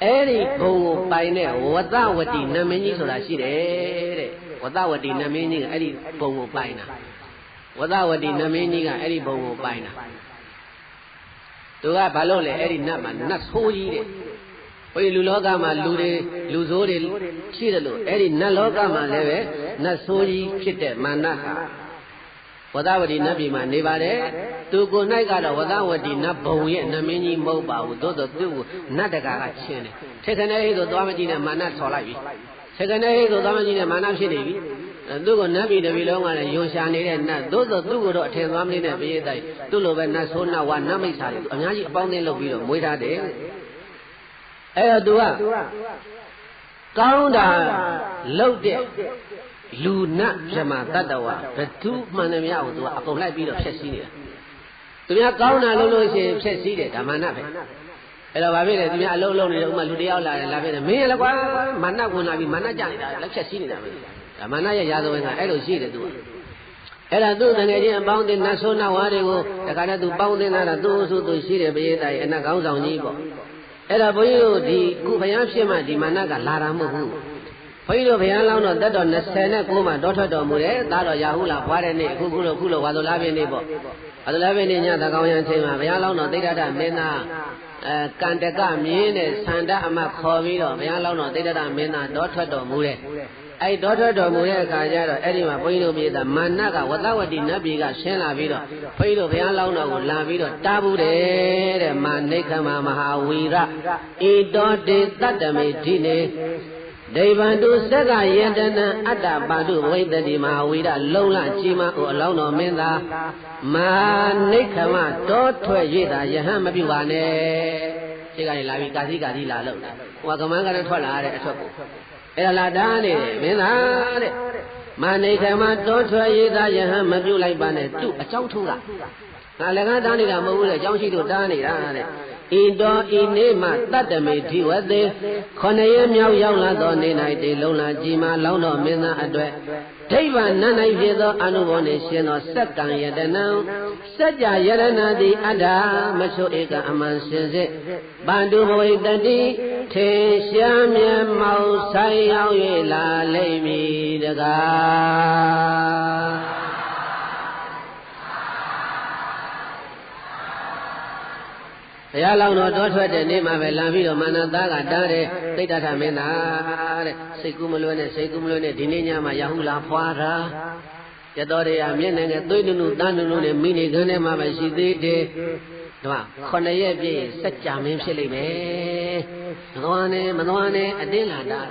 အဲ့ဒီဘုံကိုပိုင်တဲ့ဝတ္တဝတိနတ်မင်းကြီးဆိုတာရှိတယ်တဲ့ဝတ္တဝတိနတ်မင်းကြီးကအဲ့ဒီဘုံကိုပိုင်တာဝတ္တဝတိနတ်မင်းကြီးကအဲ့ဒီဘုံကိုပိုင်တာသူကဘာလို့လဲအဲ့ဒီနတ်မှာနတ်ဆိုးကြီးတဲ့ဘုရားလူလောကမှာလူတွေလူဆိုးတွေရှိတယ်လို့အဲ့ဒီနတ်လောကမှာလည်းပဲနတ်ဆိုးကြီးဖြစ်တဲ့မာနဟာဝတ္တဝတိနတ်ပြည်မှာနေပါတယ်သူကိုယ်၌ကတော့ဝတ္တဝတိနတ်ဘုံရဲ့နတ်မင်းကြီးမဟုတ်ပါဘူးသို့တော့သူ့ကိုနတ်တကာကချင်းတယ်ထေခဏဟိဆိုသွားမကြည့်နဲ့မာနဆော်လိုက်ပြီထေခဏဟိဆိုသွားမကြည့်နဲ့မာနဖြစ်နေပြီသူ့ကိုနတ်ပြည်တစ်ပြည်လုံးကလည်းယွန်ရှာနေတဲ့နတ်သို့တော့သူ့ကိုတော့အထင်သွားမလေးနဲ့ပြေးတိုက်သူ့လိုပဲနတ်ဆိုးနတ်ဝါနတ်မိတ်ဆာတွေအများကြီးအပေါင်းအသင်းလုပ်ပြီးတော့မွေးထားတယ်အဲ့တော့သူကကောင်းတာလုပ်တဲ့လူနတ်ဗြဟ္မာတတ္တဝါဘသူမှန်တယ်များကိုသူကအကုန်လိုက်ပြီးတော့ဖျက်ဆီးနေတာသူများကောင်းတာလုပ်လို့ရှိရင်ဖျက်ဆီးတယ်ဒါမာနပဲအဲ့တော့ဗာဖြစ်တယ်သူများအလုံးလုံးနေတယ်ဥမာလူတယောက်လာတယ်လာဖြစ်တယ်မင်းလည်းကွာမာနဝင်လာပြီးမာနကြနေတာလက်ဖျက်ဆီးနေတာပဲဒါမာနရဲ့ရာဇဝင်ကအဲ့လိုရှိတယ်သူကအဲ့ဒါသူ့တကယ်ချင်းအပေါင်းအသင်းနတ်ဆိုးနတ်ဝါတွေကိုတခါတည်းသူပေါင်းသင်းလာတာသူ့အဆုသူရှိတယ်ဘေးသားရဲ့အနတ်ကောင်းဆောင်ကြီးပေါ့အဲ့ဒါဘုန်းကြီးတို့ဒီခုဘုရားဖြစ်မှဒီမာနကလာတာမဟုတ်ဘူးဘုန်းကြီးတို့ဘုရားလောင်းတော့တက်တော်29မှာတောထွက်တော်မူတယ်ဒါတော့ရာဟုလာဘွားတဲ့နေ့ခုလိုဝါသောလာပြည့်နေ့ပေါ့ဝါသောလာပြည့်နေ့ညသကောင်းရန်ချိန်မှာဘုရားလောင်းတော်သိဒ္ဓတမင်းသားကန္တကမြင်းနဲ့ဆန္ဒအမခေါ်ပြီးတော့ဘုရားလောင်းတော်သိဒ္ဓတမင်းသားတောထွက်တော်မူတယ်အဲ့တောထွက်တော်မူတဲ့အခါကျတော့အဲ့ဒီမှာဘုန်းကြီးတို့ပြည်သားမာနကဝတ္တဝတိနတ်ပြည်ကရှင်းလာပြီးတော့ဘုန်းကြီးတို့ဘုရားလောင်းတော်ကိုလာပြီးတော့တားဘူးတယ်တဲ့မာနိခမမဟာဝီရဧတောတေတတ္တမေဓိနေဒိဗံတုသက္ကယေတနံအတ္တပါတုဝိတ္တိမဟာဝီရလုံလကြီးမအိုအလောင်းတော်မင်းသားမာနိခမတောထွက်၍သာယဟန်မပြုပါနဲ့ဒီကနေလာပြီးကာစီလာလို့ဟိုကမန်းကနေထွက်လာတဲ့အထွက်ကိုအဲ့ဒါလာတားနေတယ်မင်းသားတဲ့မာနိခမတောထွက်၍သာယဟန်မပြုလိုက်ပါနဲ့သူ့အကြောင်းထုံးတာငါလည်းကတားနေတာမဟုတ်ဘူးလေအကြောင်းရှိလို့တားနေတာတဲ့ဣတောဤနေမှတတ္တမေဓိဝသေ9ရက်မြောက်ရောက်လာသောနေ၌တေလုံလာကြီးမာလောင်းတော်မင်းသားအတွက်ဒိဗ္ဗနတ်၌ဖြစ်သောအနုဘောနှင့်ရှင်သောစက္ကံယတနံစัจ जा ယရဏတိအတ္တမချိုဧကအမှန်စင်စစ်ပန္တုဘဝိတတိထေရှားမြတ်မောက်ဆိုင်ရောက်၍လာလိမ့်မည်တကားဘုရားလောင်းတော်တောထွက်တဲ့နေ့မှာပဲလာပြီးတော့မာနသားကတားတယ်သိတ္တထမင်းသားတဲ့စိတ်ကူးမလွဲနဲ့ဒီနေ့ညမှာရာဟုလာဖွာတာရတော်ရမျက်နှာငယ်သွေးနုနုတန်းနုနုနဲ့မိနေခန်းထဲမှာပဲရှိသေးတယ် đúng không? Còn này vậy bị sách chạm em sẽ lấy mẹ, mà này ở đây là đã.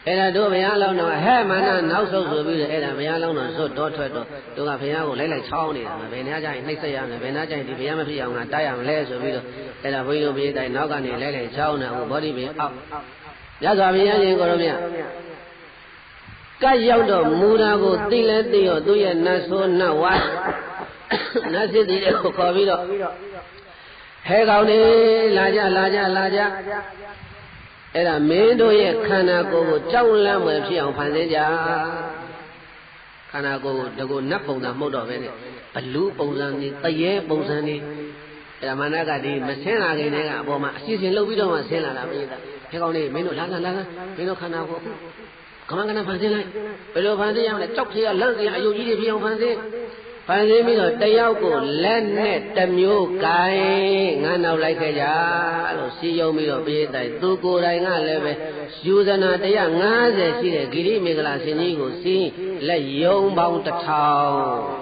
Đây là đôi bây giờ lâu nữa, hết mà nó nấu sốt rồi bây giờ đây là bây giờ lâu nữa sốt đốt thôi rồi, tôi gặp bây giờ cũng lấy lại cháo này, mà bây giờ chạy next year này, bây giờ chạy thì bây giờ mới phải ông tay ông lấy rồi bây giờ, đây là bây giờ tại nấu cái này lấy lại cháo này, ông bỏ đi bây giờ, giờ rồi bây giờ gì có đâu nhỉ? Cái dòng đó mua ra của tỷ lệ tiêu tôi là nó số nó quá, nó sẽ đi được có bây giờ, hết câu này là ra. Đây là mấy đôi khăn áo của trong là mới phải ông phán thế ra khăn áo của được nắp bông ra màu đỏ vậy này bẩn lú bông ra đi tay bông ra đi đây là mà nó cái đi mà xem là cái này cả bộ mà xin lâu biết đâu mà xem là làm gì thế còn này mấy đôi lá mấy đôi khăn áo của comment cái nào phán thế này bây giờ phán thế nào lại chọc thế lớn gì ai dùng gì để phải ông phán thế bây giờ tay áo của lên nè tầm yêu cái ngã nào lại cái giá rồi sử dụng bây giờ tại tôi cô đây ngã lên về sử dụng là tay áo ngã rồi chỉ để cái gì mình là xin gì của xin là dùng bao tất thầu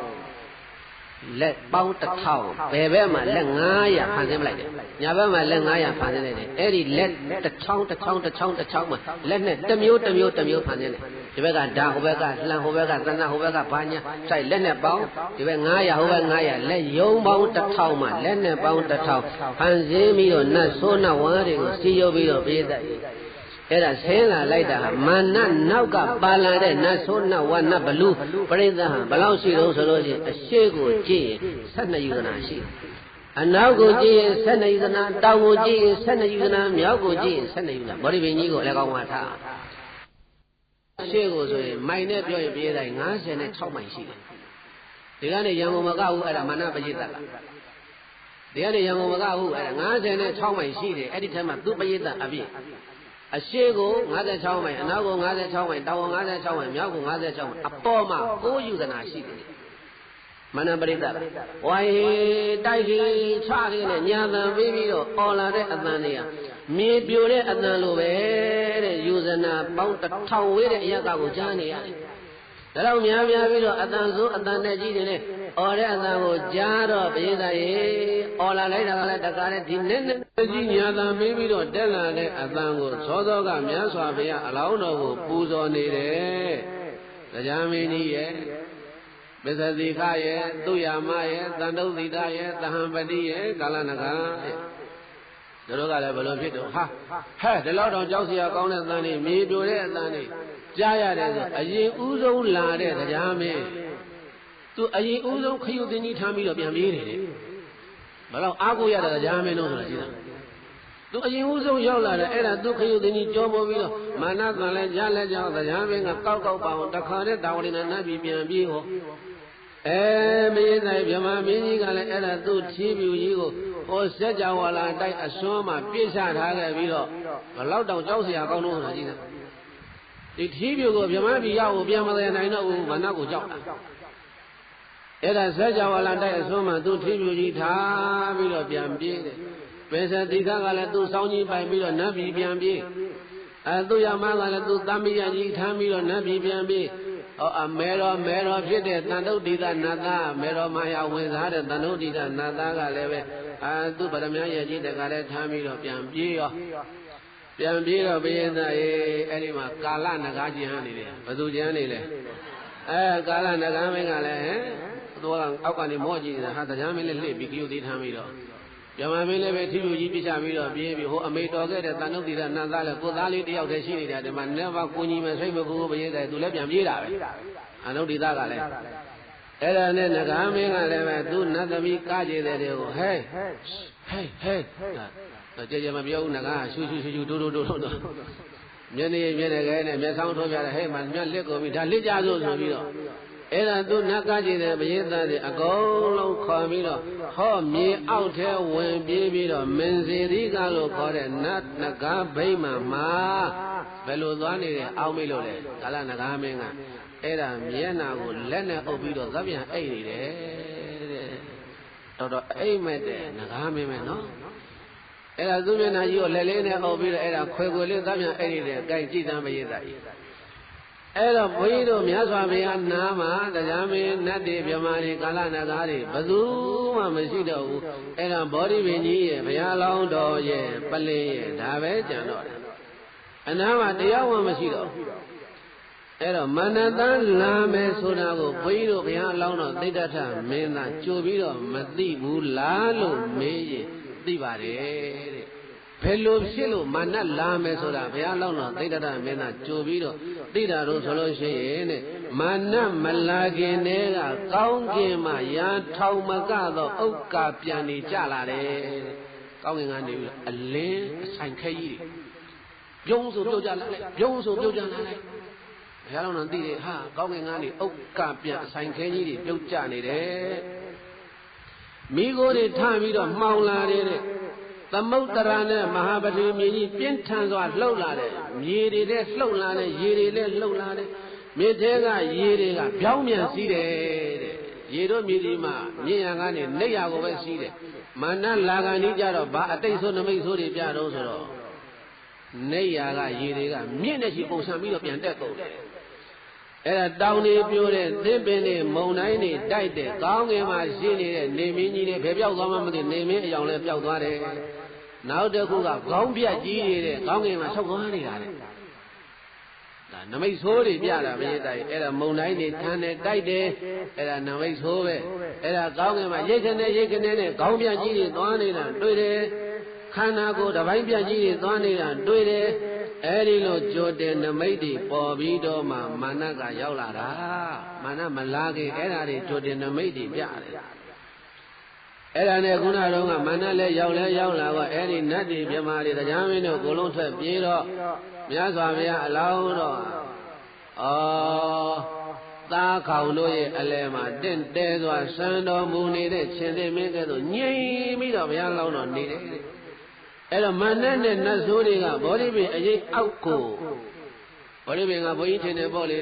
là bao tất thầu về về mà là ngã ya phản thế lại nhà về mà là ngã ya phản thế này ấy đi lên tất thầu mà lên nè tầm yêu phản thế này thì bây giờ đào bây giờ là bây giờ tân bây giờ bao nhiêu chạy lên nè bao thì bây giờ ngã ya lên dùng bao tất thầu mà lên nè bao tất thầu phản thế mi rồi na số nào quá thì sử dụng bây giờအဲ့ဒါဆင်းလာလိုက်တာမာနနောက်ကပါလာတဲ့နတ်ဆိုးနတ်ဝါနတ်ဘလူပရိသတ်ဟာဘယ်လောက်ရှိတော့ဆိုလို့ရှိရင်အရှိကိုကြည့်ရင်12ယူဇနာရှိအနောက်ကိုကြည့်ရင်12ယူဇနာတောင်ကိုကြည့်ရင်12ယူဇနာမြောက်ကိုကြည့်ရင်12ယူဇနာဗောဓိပင်ကြီးကိုလည်းကောင်းမှထားအရှိကိုဆိုရင်မိုင်နဲ့ပြောရင်ပြေးတိုင်း56မိုင်ရှိတယ်ဒီကနေရံကုန်မကဘူးအဲ့ဒါမာနပရိသတ်ကဒီကနေရံကုန်မကဘူးအဲ့ဒါ56မိုင်ရှိတယ်အဲ့ဒီထဲမှာသူပရိသတ်အပြည့်အရှိကို56မိုင်အနောက်ကို56မိုင်တောင်ကို56မိုင်မြောက်ကို56မိုင်အပေါ်မှာ9ယူဇနာရှိတယ်မနပရိသတ်ဝိုင်းတိုက်ကြီးချခဲ့နဲ့ညာသံပြီးပြီးတော့អော်လာတဲ့အသံတွေကမြေပြိုတဲ့အသံလိုပဲတဲ့ယူဇနာပေါင်း1000ဝေးတဲ့အရက်ကကိုကြားနေရတယ်ဒါတော့များပြီးတော့အသံဆိုးအသံနဲ့ကြီးနေနဲ့អော်တဲ့အသံကိုကြားတော့ပရိသတ်ရေអော်လာလိုက်တာကလည်းတကားနဲ့ဒီနဲ့ကြီးညာသံပြီးပြီးတော့တက်လာတဲ့အသံကိုသောကမြတ်စွာဘုရားအလောင်းတော်ကိုပူဇော်နေတယ်တရားမင်းကြီးရဲ့ပစ္စတိခရဲ့သူရမရဲ့တန်တုသီတရဲ့တဟံပတိရဲ့ကာလနဂရဲ့တို့ကလည်းဘယ်လိုဖြစ်တော့ဟာဟဲ့ဒီလောက်တော့ကြောက်စရာကောင်းတဲ့အသံတွေမြေပြိုတဲ့အသံတွေကြားရတယ်ဆိုအရင်ဥဆုံးလာတဲ့တရားမင်းသူအရင်ဥဆုံးခရုသင်ကြီးထားပြီးတော့ပြန်ပြေးနေတယ်ဘယ်တော့အားကိုရတဲ့တရားမင်းတို့ဆိုတာရှိတာသူအရင်ဥဆုံးရောက်လာတယ်အဲ့ဒါသူခရုသင်ကြီးကြောပေါ်ပြီးတော့မာနကံလည်းကြားလည်းကြောက်တရားမင်းကကောက်ပါအောင်တခါနဲ့တာဝတိနာနတ်ပြည်ပြန်ပြေးဟောမင်းဆိုင်ဗြဟ္မာမင်းကြီးကလည်းအဲ့ဒါသူ့ထီးပြူကြီးကိုဟောစัจ java လာတိုက်အစွန်းမှာပြစ်ချထားခဲ့ပြီးတော့ဘလောက်တောင်ကြောက်စရာကောင်းလို့ဆိုတာရှိတယ်ဒီထီးပြူကိုဗြဟ္မာပြည်ရောက်ကိုပြန်မသိနိုင်တော့ဘူးမာနကိုကြောက်တာအဲ့ဒါစัจ java လာတိုက်အစွန်းမှာသူ့ထီးပြူကြီးထားပြီးတော့ပြန်ပြေးတယ်ပေစတိခကလည်းသူ့စောင်းကြီးပိုင်ပြီးတော့နတ်ပြည်ပြန်ပြေးသူရမကလည်းသူ့သမီးရကြီးထမ်းပြီးတော့နတ်ပြည်ပြန်ပြေးမဲတော်ဖြစ်တဲ့တန်တုဒ္ဒိတနာသမဲတော်မာယာဝင်စားတဲ့တန်တုဒ္ဒိတနာသကလည်းပဲသူ့ဗရမရဲ့ကြီးတကလည်းထမ်းပြီးတော့ပြန်ပြေးရောပြန်ပြေးတော့ဘုရင်သားရေအဲ့ဒီမှာကာလနဂါကျန်နေတယ်ဘယ်သူကျန်နေလဲကာလနဂါမင်းကလည်းသူကအောက်ကနေမော့ကြည့်နေတာဟာတရားမင်းလည်းလှစ်ပြီးကြိုသေးထမ်းပြီးတော့ဗြဟ္မာမင်းလည်းပဲထီလူကြီးပြချပြီးတော့ပြေးပြီးဟိုအမေတော်ခဲ့တဲ့တန်တုဒ္ဒိတနာသလည်းကိုသားလေးတယောက်တည်းရှိနေတာဒီမှာနည်းပါကိုကြီးမဲ့စိတ်မကူဘုရင်သားသူလည်းပြန်ပြေးတာပဲအနုဒ္ဒိတကလည်းအဲ့ဒါနဲ့နဂါမင်းကလည်းပဲသူနတ်သမီးကားကြည့်တဲ့တွေကိုဟဲ့ကြဲမပြောဘူးနဂါရှူတိုးမျက်နေကဲနဲ့မျက်ဆောင်ထိုးပြတယ်ဟဲ့မမျက်လက်ကိုပြီးဒါလက်ကြဆိုပြီးတော့အဲ့ဒါသူနတ်ကားကြည့်တဲ့ဘုရင်သားတွေအကုန်လုံးခေါ်ပြီးတော့ဟောမြေအောက်ထဲဝင်ပြေးပြီးတော့မင်းစီသီကလို့ခေါ်တဲ့နတ်နဂါဗိမာန်မှာဘယ်လိုသွားနေတယ်အောက်မိလို့လေကာလနဂါမင်းကအဲ့ဒါမျက်နာကိုလက်နဲ့အုပ်ပြီးတော့သပြန်အိတ်နေတယ်တဲ့တော်အိတ်မဲ့တဲ့နဂါမင်းပဲနော်အဲ့ဒါသူမျက်နှာကြီးကိုလက်လေးနဲ့အုပ်ပြီးတော့အဲ့ဒါခွေလေးသပြန်အိတ်နေတယ်ကြိုက်ကြည့်တမ်းပရိသတ်ကြီး အဲ့တော့ဘုန်းကြီးတို့မြတ်စွာဘုရားနာမှာတရားမင်းနတ်တွေမြမာတွေကာလနာသားတွေဘယ်သူမှမရှိတော့ဘူးအဲ့ဒါဗောဓိပင်ကြီးရဲ့ဘုရားလောင်းတော်ရဲ့ပလင်ရဲ့ဒါပဲကြံတော့တယ်အနာမှာတရားဝင်မရှိတော့အဲ့တော့မနတန်လာမယ်ဆိုတာကိုဘုန်းကြီးတို့ဘုရားလောင်းတော်သိတ္တထမင်းသားကြိုပြီးတော့မသိဘူးလားလို့မေးရင်သိပါတယ်တဲ့ဘယ်လိုဖြစ်လို့မာနလာမယ်ဆိုတာဘုရားလောင်းတော်သိတ္တထမင်းသားကြိုပြီးတော့သိတာတော့ဆိုလို့ရှိရင်တဲ့မာနမလာခင်တည်းကကောင်းကင်မှာရာထောင်မကတော့ဥက္ကာပြန်နေကြလာတယ်တဲ့ကောင်းကင်ကနေပြီးအလင်းအဆိုင်ခဲကြီးတွေပြုံးဆိုပြုတ်ကြလာလိုက်ပြုံးဆိုပြုတ်ကြလာလိုက်ဘုရားလောင်းတော်သိတယ်ဟာကောင်းကင်ကနေဥက္ကာပြန်အဆိုင်ခဲကြီးတွေပြုတ်ကြနေတယ်မိကိုယ်တွေထပြီးတော့မှောင်လာတယ်တဲ့သမုဒ္ဒရာနဲ့မဟာပတိမြေကြီးပြင်းထန်စွာလှုပ်လာတယ်မြေတွေနဲ့လှုပ်လာတယ်ရေတွေနဲ့လှုပ်လာတယ်မြေထဲကရေတွေကပြောင်းပြန်စီးတယ်တဲ့ရေတို့မြေဒီမှာမြင့်ရန်ကနေနေရကိုပဲစီးတယ်မာနလာကန်ကြီးကြတော့ဘာအတိတ်ဆိုနမိတ်ဆိုတွေပြတော့ဆိုတော့နေရကရေတွေကမြင့်တဲ့ရှိပုံစံပြီးတော့ပြန်တက်ကုန်တယ်အဲ့ဒါတောင်တွေပြိုတဲ့သစ်ပင်တွေမုံတိုင်းတွေတိုက်တဲ့ကောင်းကင်မှာရှိနေတဲ့နေမင်းကြီးတွေဘယ်ပြောက်သွားမှမသိနေမင်းအယောင်လည်းပျောက်သွားတယ်နောက်တစ်ခုကခေါင်းပြတ်ကြီးနေတဲ့ကောင်းကင်မှာဆောက်သွားနေတာတဲ့ဒါနမိတ်ဆိုးတွေပြတာမင်းတိုင်အဲ့ဒါမုံတိုင်းတွေထမ်းတယ်တိုက်တယ်အဲ့ဒါနမိတ်ဆိုးပဲအဲ့ဒါကောင်းကင်မှာရိတ်ခနဲ့နဲ့ခေါင်းပြတ်ကြီးတွေသွားနေတာတွေ့တယ်ခန္ဓာကိုယ်တစ်ပိုင်းပြတ်ကြီးတွေသွားနေတာတွေ့တယ်အဲ့ဒီလိုကြိုတင်နမိတ်တွေပေါ်ပြီးတော့မှမာနကရောက်လာတာမာနမလာခင်အဲ့ဒါတွေကြိုတင်နမိတ်တွေပြတယ်အဲ့ဒါနဲ့ခုနကတော့မာနလည်းရောက်လာတော့အဲ့ဒီနတ်တွေမြမာတွေတရားမင်းတို့ကိုလုံးထွက်ပြေးတော့မြတ်စွာဘုရားအလောင်းတော့သားခေါင်တို့ရဲ့အလယ်မှာတင့်တဲစွာစံတော်မူနေတဲ့ရှင်သေမင်းကဲ့သို့ငြိမ်ပြီးတော့ဘုရားလောင်းတော်နေတယ်အဲ့တော့မာနနဲ့နတ်ဆိုးတွေကဗောဓိပင်အရေးအောက်ကိုဗောဓိပင်ကဘုန်းကြီးထင်တယ်ပေါ့လေ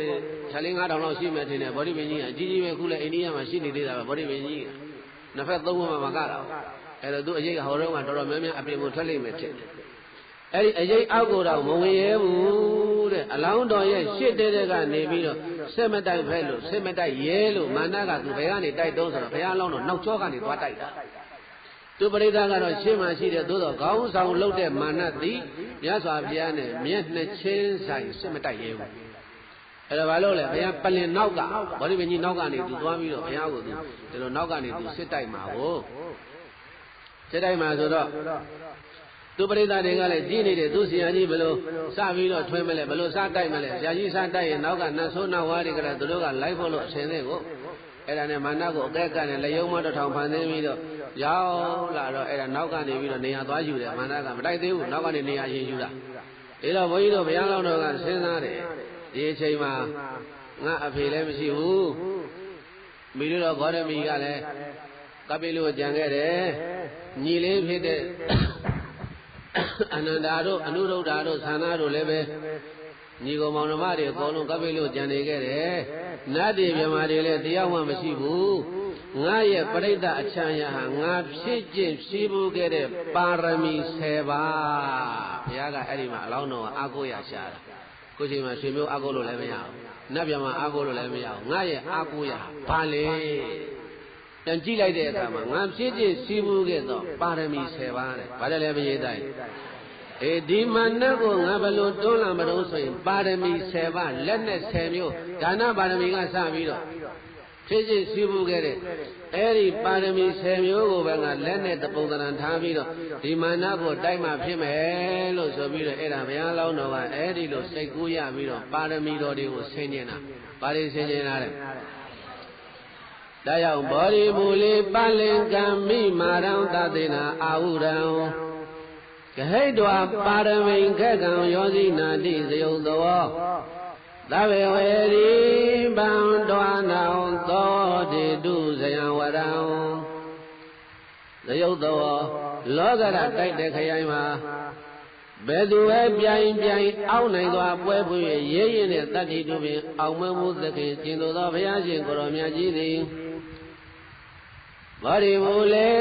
ခြာလင်း9000လောက်ရှိမှထင်တယ်ဗောဓိပင်ကြီးကအကြီးကြီးပဲခုလည်းအိန္ဒိယမှာရှိနေသေးတာပဲဗောဓိပင်ကြီးကနှစ်ဖက်သုံးဖက်မှာမကတော့အဲ့တော့သူအရေးကဟောတော့ကတော်တော်များများအပြင်ကိုထွက်လိမ့်မယ်ထင်တယ်အဲ့ဒီအရေးအောက်ကိုတော့မဝင်ရဲဘူးတဲ့အလောင်းတော်ရဲ့ရှစ်တဲတဲ့ကနေပြီးတော့စစ်မတိုက်ဖဲလို့စစ်မတိုက်ရဲလို့မာနကသူဘယ်ကနေတိုက်တော့ဆိုတော့ဘုရားအလောင်းတော်နောက်ကျောကနေသွားတိုက်တာသူပရိသတ်ကတော့ရှင်းမှရှိတယ်သို့တော့ခေါင်းဆောင်လှုပ်တဲ့မာနသည်မြတ်စွာဘုရားနဲ့မျက်နှာချင်းဆိုင်စစ်မတိုက်ရဲဘူးအဲ့ဒါဘာလို့လဲဘုရားပလင်နောက်ကဗောဓိပင်ကြီးနောက်ကနေသူသွားပြီးတော့ဘုရားကိုသူဒီလိုနောက်ကနေသူစစ်တိုက်မှာကိုစစ်တိုက်မှာဆိုတော့သူပရိသတ်တွေကလည်းကြီးနေတယ်သူဆရာကြီးဘယ်လိုစပြီးတော့ထွင်းမလဲဘယ်လိုစတိုက်မလဲဆရာကြီးစတိုက်ရင်နောက်ကနတ်ဆိုးနတ်ဝါးတွေကလည်းသူတို့ကလိုက်ဖို့လို့အရှင်သေးကိုအဲ့ဒါနဲ့မာနကိုအကဲကနဲ့လျုံမတော်ထောင်ဖန်သိပြီးတော့ရောက်လာတော့အဲ့ဒါနောက်ကနေပြီးတော့နေရာသွားယူတယ်မာနကမတိုက်သေးဘူးနောက်ကနေနေရာရင်ယူတာဒါတော့ဘုန်းကြီးတို့ဘုရားလောင်းတော်ကစဉ်းစားတယ်ဒီအချိန်မှာငါအဖေလည်းမရှိဘူးမိတို့တော့ဂေါတမီကလည်းကပိလုကြံခဲ့တယ်ညီလေးဖြစ်တဲ့အနန္တာတို့အနုရုဒ္ဓတို့သန္တာတို့လည်းပဲညီကောင်မောင်နှမတွေအကုန်လုံးကပိလုကြံနေခဲ့တယ်နတ်တွေမြမာတွေလည်းတရားမှမရှိဘူးငါရဲ့ပရိသတ်အချမ်းရဟာငါဖြစ်ခြင်းဖြည်းဘူးခဲ့တဲ့ပါရမီ10ပါးဘုရားကအဲ့ဒီမှာအလောင်းတော်အားကိုးရရှာတာကိုချိန်မှာရွှေမျိုးအားကိုးလို့လည်းမရဘူးနတ်မြမာအားကိုးလို့လည်းမရဘူးငါရဲ့အားကိုးရဘာလဲပြန်ကြည့်လိုက်တဲ့အခါမှာငါဖြစ်ခြင်းဖြည်းဘူးခဲ့တော့ပါရမီ10ပါးတဲ့ဘာလဲမရေးတိုင်းဒီမာနကိုငါဘလို့တွန်းလာမလို့ဆိုရင်ပါရမီ10ပါးလက်နဲ့10မျိုးဒါနပါရမီကစပြီးတော့ဖြစ်ခြင်းရှိဘူးခဲ့တဲ့အဲ့ဒီပါရမီ10မျိုးကိုပဲငါလက်နဲ့တပုံတရံထားပြီးတော့ဒီမာနကိုတိုက်မှဖြစ်မယ်လို့ဆိုပြီးတော့အဲ့ဒါဘုရားလောင်းတော်ကအဲ့ဒီလိုစိတ်ကူးရပြီးတော့ပါရမီတော်တွေကိုဆင်ញင်တာပါရီဆင်ញင်တာတဲ့ဒါကြောင့်ဘောဓိမူလေးပလင်ကံမိမာရံသသေနာအာဟုရံကဟိတဝပါရမိန်ခက်ကံယောဇိနာတိသယုတ်သောသဗ္ဗေဝေရိဗံတွာနောင်သောတေတုဇယံဝရံသယုတ်သောလောကရတိုက်တဲ့ခရိုင်မှာဘယ်သူပဲပြိုင်အောက်နိုင်သောပွဲပွေရဲရင်တဲ့တတ္တိတုပင်အောင်မမှုသခင်ကျင်တော်ဘုရားရှင်ကိုရောမြတ်ကြီးသည်ဗောဓိမူလေ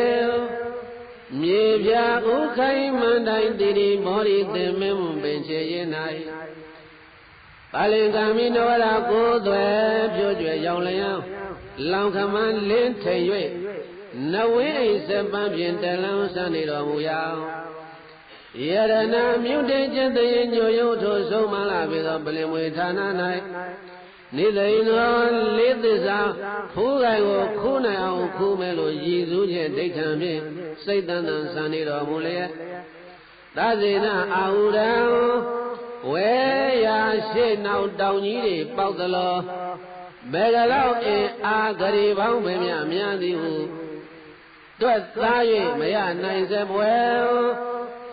မြေပြဥခိုင်မန္တိုင်တိရိမောရိသင်္မေမပင်ချေရင်၌ ပါလင်ကမိနဝရကိုယ်သွဲပြိုကျွယ်ရောင်လျံလောင်ခမန်းလင်းထိန်၍နဝင်းအိစပန်းဖြင့်တလန်းဆန်းနေတော်မူရာယရဏမြုတ်တေကျတရေညိုရုပ်ထိုဆုံးမလာပြီသောပလင်မွေဌာန၌နေသိန်သောလေးသစ္စာဖူးကိုင်ကိုခူးနိုင်အောင်ခူးမယ်လို့ရည်စူးခြင်းဒိဋ္ဌံဖြင့်စိတ်တန်တန်ဆန်းနေတော်မူလျက်သာဇေနအာဟုရံဝဲရာရှေ့နောက်တောင်ကြီးတွေပေါက်သလောဘယ်ကလောက်အင်အားဂရီပေါင်းမများသည်ဟုတွက်သား၍မရနိုင်စပွဲ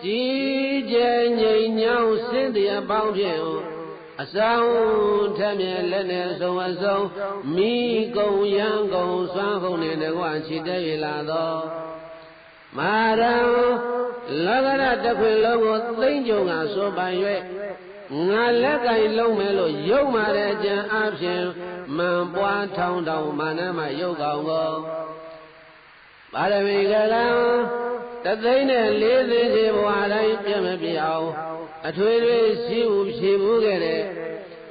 ကြီးကျယ်ငြိမ်ညောင်းစင်းတဲ့အပေါင်းဖြင့်အဆောင်ထက်မြဲလက်နဲ့ဆုံးအစုံမိကုံရန်ကုံစွမ်းကုန်နှင့်တကွချီတဲ့၍လာသောမာရံလောကရတခွင်လုံးကိုသိမ့်ကြုံကဆိုပိုင်၍ငါလက်ကင်လုံးမယ်လို့ယုံမာတဲ့အကြံအဖြစ်မှန်ပွားထောင်းတောင်မာနမယုတ်ကောင်ကိုပါရမီကလံတသိန်းနဲ့၄သိန်းစီဘဝတိုင်းပြည့်မပြည့်အောင်အထွေထွေရှိဘူးဖြေဘူးခဲ့တဲ့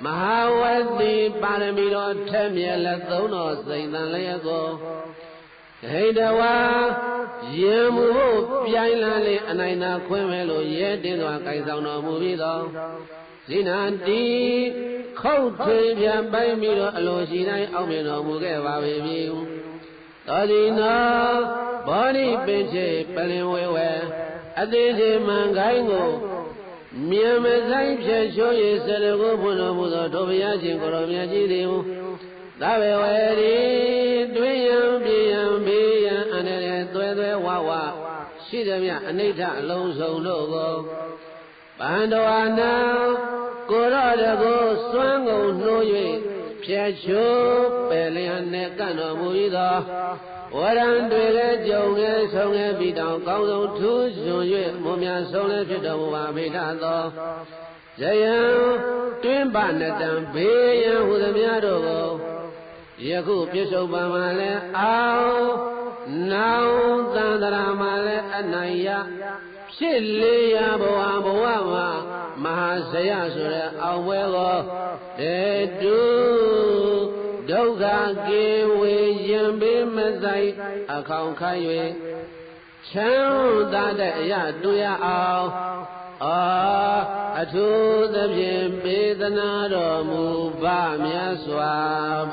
မဟာဝတိပါရမီတော်ထက်မြက်လက်သုံးတော်စိန်တန်လျက်ကိုဟိတဝါရင်မှုဖို့ပြိုင်လာလေအနိုင်သာခွင့်မဲ့လို့ရဲတင်းစွာကိုင်ဆောင်တော်မူပြီးတော့ဇိနာတိခုတ်ထွေပြန်ပိုင်းပြီးတော့အလိုရှိတိုင်းအောက်မြင်တော်မူခဲ့ပါပြီတော်ဒီနောဘောဓိပင်ချေပလင်ဝဲဝဲအသေးသေးမှန်ကိုင်းကိုမြန်မဆိုင်ဖြည့်ချိုးရစရကိုဖွင့်တော်မူသောထိုဘုရားရှင်ကိုရောမြတ်ကြီးသည်သဗ္ဗဝေရီတွင်ယံပြေယံဘေးယံအန္တရာယ်သွဲသွဲဝဝရှိသည်မြအနိဋ္ဌအလုံးစုံတို့ကိုပန္တဝနာကိုရောတကိုစွမ်းကုန်နှိုး၍ဖြည့်ချိုးပယ်လျက်နဲ့ကန့်တော်မူ၏သောဝရံတွေလည်းကြုံငယ်ဆုံးငယ်ပြီးတောင်ကောင်းဆုံးထူးစွန်၍မုံများဆုံးလည်းဖြစ်တော်မူပါမိထသောဇယံတွင်ပနတံဘေးရန်ဟူသည်များတို့ကိုယခုပြစ္ဆုတ်ပံမှာလည်းအောင်နောင်သန္တရာမှာလည်းအနိုင်ရဖြစ်လေရဘဝမှာမဟာဇယဆိုတဲ့အောင်ပွဲကိုတေတုဒုက္ခကေဝေယံဘေးမဆိုင်အခေါင်ခိုင်း၍ချမ်းသာတဲ့အရာတွေ့ရအောင်အထူးသဖြင့်ပေးသနာတော်မူပါမြတ်စွာ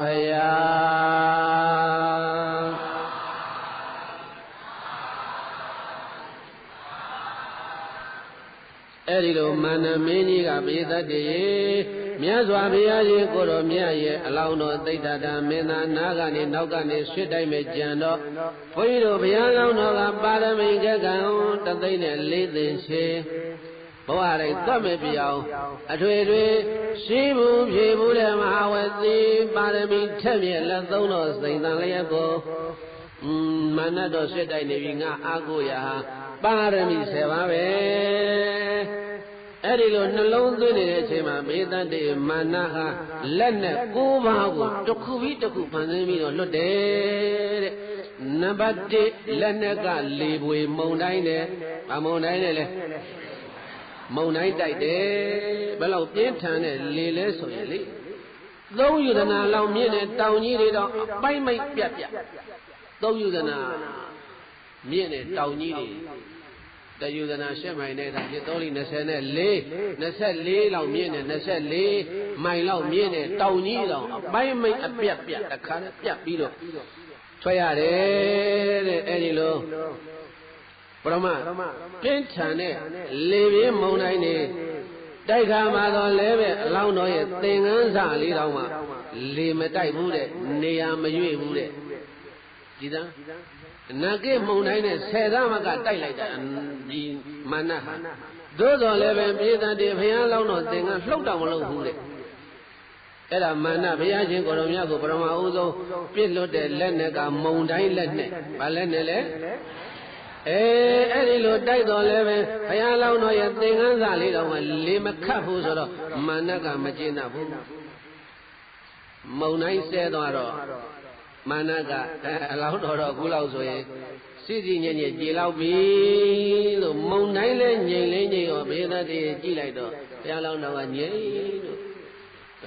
ဘုရားအဲ့ဒီလိုမာနမင်းကြီးကပေးတတ်တယ်မြတ်စွာဘုရားရှင်ကိုတော်မြတ်ရဲ့အလောင်းတော်သိတ္တတာမင်းသားနာကနေနောက်ကနေဆွတ်တိုက်မဲ့ကြံတော့ဘုန်းကြီးတို့ဘုရားလောင်းတော်ကပါရမီကကံတသိန်းနဲ့၄သိန်းရှိဘဝတိုင်းသတ်မဲ့ပြအောင်အထွေထွေရှိဘူးဖြေဘူးတဲ့မဟာဝတိပါရမီထက်မြက်လက်သုံးတော်စိန်တန်လျက်ကိုမာနတော်ဆွတ်တိုက်နေပြီငါအာကိုရာပါရမီ7ပါးပဲအဲ့ဒီလိုနှလုံးသွင်းနေတဲ့အချိန်မှာမေတ္တတေမာနဟာလက်နဲ့9ပါးကိုတစ်ခုပြီးတစ်ခုဖန်ဆင်းပြီးတော့လွတ်တယ်တဲ့နံပါတ်1လက်နဲ့ကလေပွေမုံတိုင်းနဲ့ဗမုံတိုင်းနဲ့လေမုံတိုင်းတိုက်တယ်ဘယ်လောက်ပြင်းထန်တဲ့လေလဲဆိုရင်လေသုံးယူဒနာလောက်မြင့်တဲ့တောင်ကြီးတွေတော့အပိုက်မိုက်ပြတ်သုံးယူဒနာမြင့်တဲ့တောင်ကြီးတွေတယူဒနာ7မိုင်နဲ့ဒါပြတော်လီ24လောက်မြင့်တဲ့24မိုင်လောက်မြင့်တဲ့တောင်ကြီးတောင်အပိုက်မိုက်အပြတ်တခါနဲ့ပြတ်ပြီးတော့ထွက်ရတယ်တဲ့အဲ့ဒီလိုပရမပြင်းထန်တဲ့လေပြင်းမုန်တိုင်းနေတိုက်ခါမှာတော့လဲပဲအလောင်းတော်ရဲ့သင်္ကန်းစာလေးတောင်မှလေမတိုက်ဘူးတဲ့နေရာမရွေ့ဘူးတဲ့ဒီသားနာကိမုန်တိုင်းနဲ့10သားမကတိုက်လိုက်တာဒီမာနဟာသို့တော်လည်းပဲပြေးတဲ့ဘုရားလောင်းတော်သင်္ကန်းလှုပ်တော့မလုပ်ဘူးတဲ့အဲ့ဒါမာနဘုရားရှင်ကိုယ်တော်မြတ်ကိုပရမအဦးဆုံးပြစ်လွတ်တဲ့လက်နဲ့ကမုန်တိုင်းလက်နဲ့ဗာလက်နဲ့လေအဲ့ဒီလိုတိုက်တော်လည်းပဲဘုရားလောင်းတော်ရဲ့သင်္ကန်းစာလေးတောင်မှလေမခတ်ဘူးဆိုတော့မာနကမကျေနပ်ဘူးမုန်တိုင်းဆဲသွားတော့မာနကအလောင်းတော်တော့အခုလောက်ဆိုရင်စီစီညံ့ညံ့ကြေလောက်ပြီလို့မုန်တိုင်းလဲငြိမ်ရောဘေးသက်တည်းကြည့်လိုက်တော့ဘုရားလောင်းတော်ကငြိမ်လို့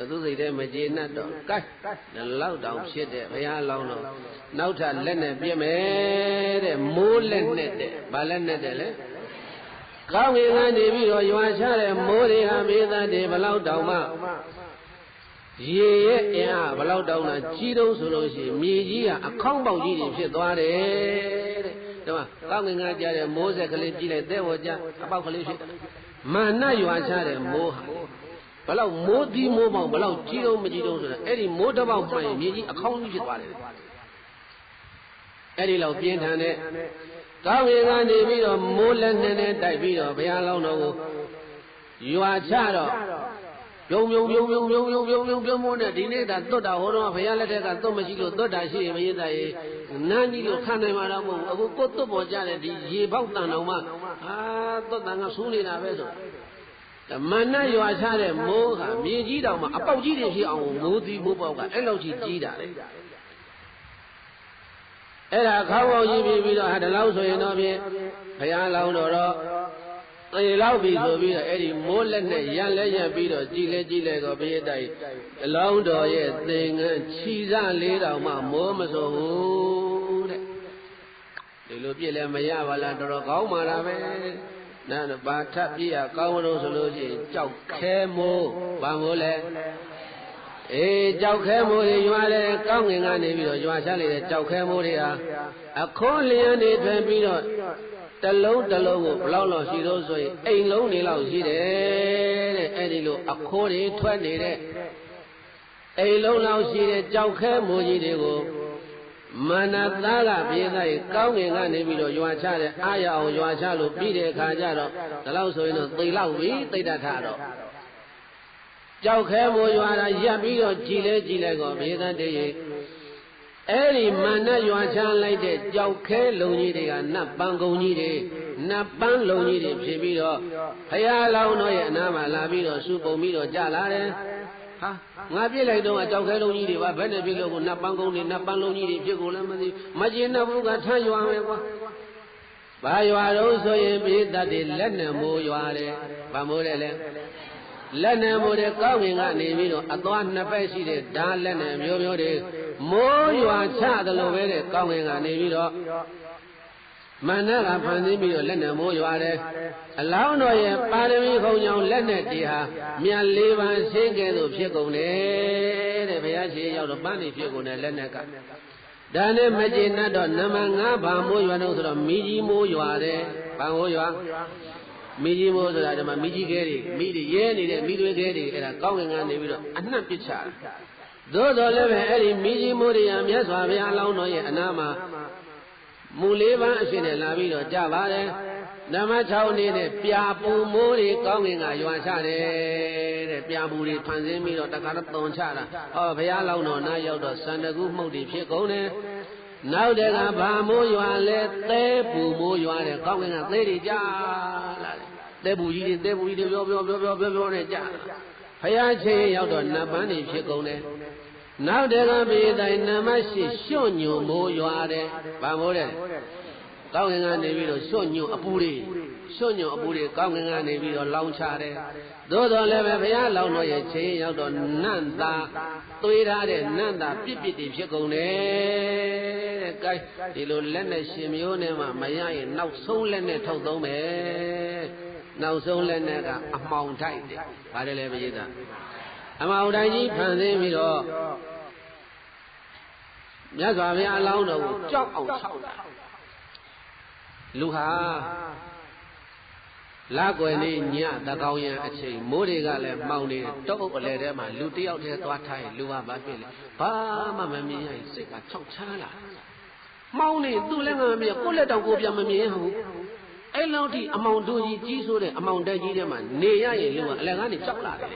သူစိတ်ထဲမကျေနပ်တော့ကဲလောက်တောင်ဖြစ်တဲ့ဘုရားလောင်းတော့နောက်ထပ်လက်နဲ့ပြစ်မယ်တဲ့မိုးလက်နဲ့တဲ့ဘာလက်နဲ့တဲ့လဲကောင်းကင်ကနေပြီးတော့ရွာချတဲ့မိုးတွေဟာမေသားတွေဘလောက်တောင်မှရေရဲ့အင်အားဘလောက်တောင်လဲကြီးတုံးဆိုလို့ရှိရင်မြေကြီးကအခေါင်းပေါက်ကြီးတွေဖြစ်သွားတယ်တဲ့ဒီမှာကောင်းကင်ကကြားတဲ့မိုးဆက်ကလေးကြည့်လိုက်တဲ့ဝကြအပေါက်ကလေးဖြစ်မာနရွာချတဲ့မိုးဟာဘလောက်မိုးဒီမိုးပေါင်းဘလောက်ကြီးတုံးမကြီးတုံးဆိုတာအဲ့ဒီမိုးတစ်ပေါက်မှရင်မြေကြီးအခေါင်းကြီးဖြစ်သွားတယ်အဲ့ဒီလောက်ပြင်းထန်တဲ့ကောင်းကင်ကနေပြီးတော့မိုးလက်နဲ့တိုက်ပြီးတော့ဘုရားလောင်းတော်ကိုရွာချတော့ပြုံနဲ့ဒီနေ့သာသွတ်တာဟောတော့ဘုရားလက်ထက်ကသွတ်မရှိလို့သွတ်တာရှိရင်မရသားရေနန်းကြီးလို့ခံနိုင်မှာတော့မဟုတ်ဘူးအခုကိုသွတ်ပေါ်ကြတဲ့ဒီရေပေါက်တန်တော်မှသွတ်တန်ကဆူးနေတာပဲဆိုမနတ်ရွာချတဲ့မိုးဟာမြေကြီးတောင်မှအပေါက်ကြီးတွေဖြစ်အောင်မိုးသီးမိုးပေါက်ကအဲ့လောက်ကြီးကြီးတာလေအဲ့ဒါခေါင်းပေါက်ကြီးပြီးတော့ဟာဒီလောက်ဆိုရင်တော့ဖြင့်ဘုရားလောင်းတော်တော့သေလောက်ပြီဆိုပြီးတော့အဲ့ဒီမိုးလက်နဲ့ရန်လဲရပြီးတော့ကြည်လဲတော့ဘုရားတိုက်အလောင်းတော်ရဲ့သင်္ကန်းခြီစလေးတောင်မှမိုးမစိုးဘူးတဲ့ဒီလိုပြည့်လဲမရပါလားတော်တော်ကောင်းပါလားပဲနာဘာထပ်ပြည့်ရကောင်းလို့ဆိုလို့ရှိရင်ကြောက်ခဲမိုးဘာမိုးလဲကြောက်ခဲမိုးတွေရွာတယ်ကောင်းငင်ကနေပြီးတော့ရွာချလိုက်တဲ့ကြောက်ခဲမိုးတွေဟာအခွန်လျံနေထွင်ပြီးတော့တလုံးကိုဘလောက်လောက်ရှိလို့ဆိုရင်အိမ်လုံးနေလောက်ရှိတယ်တဲ့အဲ့ဒီလိုအခိုးတွေထွက်နေတဲ့အိမ်လုံးလောက်ရှိတဲ့ကြောက်ခဲမိုးကြီးတွေကိုမာနသားကပြေးလိုက်ကောင်းငင်ကနေပြီးတော့ရွာချတဲ့အာရအောင်ရွာချလို့ပြီးတဲ့အခါကျတော့ဒီလောက်ဆိုရင်တော့သိလောက်ပြီသိတတ်တာတော့ကြောက်ခဲမိုးရွာတာရပ်ပြီးတော့ကြည်လဲကောဘေးသတည်းရဲ့အဲ့ဒီမာနရွာချလိုက်တဲ့ကြောက်ခဲလုံကြီးတွေကနတ်ပန်းကုံကြီးတွေနတ်ပန်းလုံကြီးတွေဖြစ်ပြီးတော့ဘုရားလောင်းတော်ရဲ့အနားမှာလာပြီးတော့စုပုံပြီးတော့ကြလာတယ်ဟာငါပြစ်လိုက်တော့ကြောက်ခဲလုံကြီးတွေပါဘယ်နဲ့ပြစ်လို့ကိုနတ်ပန်းကုံတွေနတ်ပန်းလုံကြီးတွေဖြစ်ကုန်လည်းမသိမကျင်တဲ့ဘုကထမ်းရွာမယ်ကွာဘာရွာတော့ဆိုရင်ဘေးသတည်းလက်နဲ့မိုးရွာတယ်ဘာမိုးတယ်လဲလက်နဲ့မိုးတဲ့ကောင်းငင်ကနေပြီးတော့အသွားနှစ်ဖက်ရှိတဲ့ဓာလက်နဲ့မျိုးတွေမိုးရွာချတယ်လို့ပဲတဲ့ကောင်းငင်ကနေပြီးတော့မန္တကဖန်ဆင်းပြီးတော့လက်နဲ့မိုးရွာတယ်အလောင်းတော်ရဲ့ပါရမီခုံကြောင့်လက်နဲ့တည်းဟာမြတ်လေးပါးရှင်းကဲသို့ဖြစ်ကုန်တယ်တဲ့ဘုရားရှင်ရောက်တော့ပန်းနေဖြစ်ကုန်တယ်လက်နဲ့ကဒါနဲ့မကျေနပ်တော့နမ5ဘာမိုးရွာတော့ဆိုတော့မိကြီးမိုးရွာတယ်ဘာမိုးရွာမိကြီးမိုးဆိုတာဒီမှာမိကြီးခဲတွေမိတွေရဲနေတဲ့မိသွေးခဲတွေအဲ့ဒါကောင်းငင်ကနေပြီးတော့အနှံ့ပစ်ချတယ်သို့တော်လည်းပဲအဲ့ဒီမိကြီးမိုးတွေဟာမြတ်စွာဘုရားလောင်းတော်ရဲ့အနားမှာမူလေးပန်းအဖြစ်နဲ့လာပြီးတော့ကြပါတယ်နမ6အနေနဲ့ပြာပူမိုးတွေကောင်းငင်ကရွာချတယ်တဲ့ပြာပူတွေဖန်ဆင်းပြီးတော့တခါတော့တုံချတာဟောဘုရားလောင်းတော်နားရောက်တော့စန္ဒကုမှုတ်တွေဖြစ်ကုန်တယ်နောက်တကဘာမိုးရွာလဲသဲပူမိုးရွာတယ်ကောင်းကင်ကသဲတွေကြားလာတယ်သဲပူကြီးတွေပြောနဲ့ကြားဘုရားချင်းရောက်တော့နတ်ပန်းတွေဖြစ်ကုန်တယ်နောက်တကပြည်တိုင်းနမရှိရွှွညွန်မိုးရွာတယ်ဘာမိုးတယ်ကောင်းကင်ကနေပြီးတော့ရွှွညွန်အပူတွေကောင်းကင်ကနေပြီးတော့လောင်းချတယ်သို့တော်လည်းပဲဘုရားလောင်းတော်ရဲ့ချင်းရောက်တော့နန့်သာသွေးထားတဲ့နန့်သာပြစ်တွေဖြစ်ကုန်တယ်တဲ့ကဲဒီလိုလက်နဲ့ရှင်မျိုးနဲ့မှမရရင်နောက်ဆုံးလက်နဲ့ထုတ်သုံးမယ်နောက်ဆုံးလက်နဲ့ကအမှောင်ထိုက်တယ်ဗါတယ်လေပရိသတ်အမှောင်တိုင်းကြီးဖန်ဆင်းပြီးတော့မြတ်စွာဘုရားအလောင်းတော်ကိုကြောက်အောင်ဆောက်တာလူဟာလာကွယ်နေညတကောင်ရံအချိန်မိုးတွေကလည်းမှောင်နေတောအုပ်အလဲထဲမှာလူတယောက်တည်းသွားထိုင်လူကဘာဖြစ်လဲဘာမှမမြင်ရရင်စိတ်ကချောက်ချားလာမှောင်နေသူ့လည်းငါမမြင်ကိုယ့်လက်တောင်ကိုပြန်မမြင်ဘူးအဲ့လောက်ထိအမောင်တို့ကြီးကြီးဆိုတဲ့အမောင်တက်ကြီးထဲမှာနေရရင်လူကအလဲကနေကြောက်လာတယ်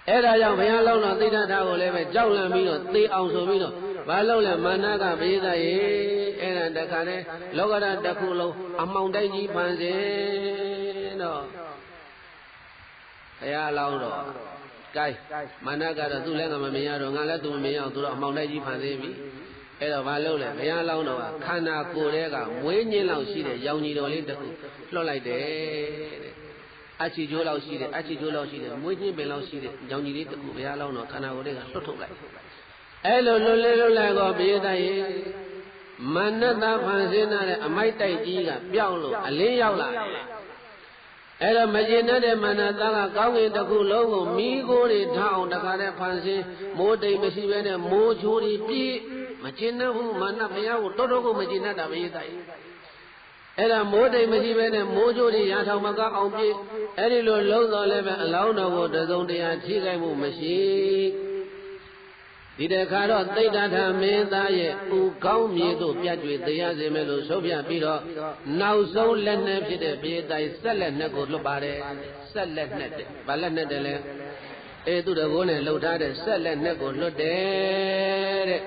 အဲ့ဒါကြောင့်ဘုရားလောင်းတော်သိတ္တထာကိုလည်းပဲကြောက်လန့်ပြီးတော့သေအောင်ဆိုပြီးတော့ဘာလို့လဲမာနကဘေးသားရေအဲ့ဒါတခါနဲ့လောကဓာတ်တစ်ခုလုံးအမှောင်တိုက်ကြီးဖန်ဆင်းတော့ဘုရားလောင်းတော်ကဲမာနကတော့သူ့လည်းငါမမြင်ရတော့ငါလည်းသူမမြင်ရအောင်သူတော့အမှောင်တိုက်ကြီးဖန်ဆင်းပြီအဲ့တော့ဘာလို့လဲဘုရားလောင်းတော်ကခန္ဓာကိုယ်ထဲကမွေးညင်းလောက်ရှိတဲ့ရောင်ကြီးတော်လေးတစ်ခုလွှတ်လိုက်တယ်တဲ့ အချီကျိုးလောက်ရှိတယ်အချီကျိုးလောက်ရှိတယ်မွေးညင်းပင်လောက်ရှိတယ်ကြောင်ကြီးလေးတစ်ခုဘုရားလောင်းတော်ခန္ဓာကိုယ်တွေကလွတ်ထုတ်လိုက်အဲ့လိုလွတ်လိုက်တော့ဘိယတရေမနတဖန်ဆင်းတဲ့အမိုက်တိုက်ကြီးကပြောင်းလို့အလင်းရောက်လာတယ်အဲ့တော့မကျေနပ်တဲ့မနတကကောင်းကင်တစ်ခုလုံးကိုမိကိုယ်တွေထောင်းတခါတည်းဖန်ဆင်းမိုးတိမ်မရှိဘဲနဲ့မိုးချိုးတွေပြည့်မကျေနပ်ဘူးမနဘုရားကိုတော်ကိုမကျေနပ်တာဘိယတရေအဲ့ဒါမိုးတိမ်မရှိဘဲနဲ့မိုးချိုးတွေရာထောင်မကအောင်ပြည့်အဲ့ဒီလိုလုံးတော်လည်းပဲအလောင်းတော်ကိုတစုံတရာထိခိုက်မှုမရှိဒီတခါတော့သိတ္တထမင်းသားရဲ့ဥကောင်းမြေသို့ပြတ်ကျွေတရားစေမယ်လို့ဆုံးဖြတ်ပြီးတော့နောက်ဆုံးလက်နဲ့ဖြစ်တဲ့ပြေတိုင်ဆက်လက်နဲ့ကိုလွတ်ပါတယ်ဆက်လက်နဲ့တဲ့ဘာလက်နဲ့တဲ့လဲသူတကောနဲ့လှုပ်ထားတဲ့ဆက်လက်နဲ့ကိုလွတ်တယ်တဲ့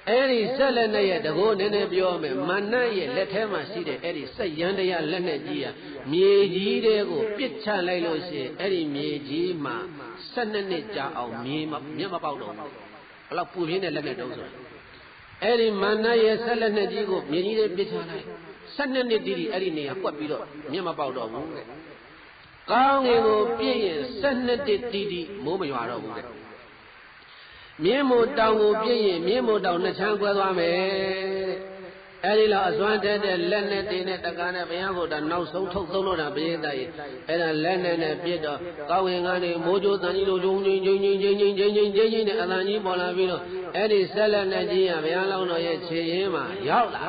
အဲ့ဒီဆက်လက်နဲ့ရဲ့တကောနည်းနည်းပြောမယ်မနတ်ရဲ့လက်ထဲမှာရှိတဲ့အဲ့ဒီဆက်ရန်တရားလက်နဲ့ကြီးရမြေကြီးတွေကိုပြစ်ချလိုက်လို့ရှိရင်အဲ့ဒီမြေကြီးမှာ12နှစ်ကြာအောင်မြေမျက်မပေါက်တော့ဘူးဘလောက်ပူပြင်းတဲ့လက်နဲ့တုံးဆိုအဲ့ဒီမနတ်ရဲ့ဆက်လက်နဲ့ကြီးကိုမြေကြီးတွေပြစ်ချလိုက်12နှစ်တိတိအဲ့ဒီနေရာကွက်ပြီးတော့မျက်မပေါက်တော့ဘူးတဲ့ကောင်းငင်ကိုပြည့်ရင်12နှစ်တိတိမိုးမရွာတော့ဘူးတဲ့မြင်းမို့တောင်ကိုပြည့်ရင်မြင်းမို့တောင်နှစ်ချမ်းကွဲသွားမယ်အဲ့ဒီလောက်အစွမ်းတဲ့လက်နဲ့တင်တဲ့တက္ကနဲ့ဘုရားကိုဒါနောက်ဆုံးထုတ်သုံးလို့တာပရိသတ်ကြီးအဲ့ဒါလက်နဲ့ပြစ်တော့ကောင်းဝင်ကနေမိုးကြိုးတန်ကြီးလိုဂျုံနဲ့အတန်ကြီးပေါ်လာပြီးတော့အဲ့ဒီဆက်လက်နဲ့ကြီးရဘုရားလောင်းတော်ရဲ့ခြေရင်းမှာရောက်လာ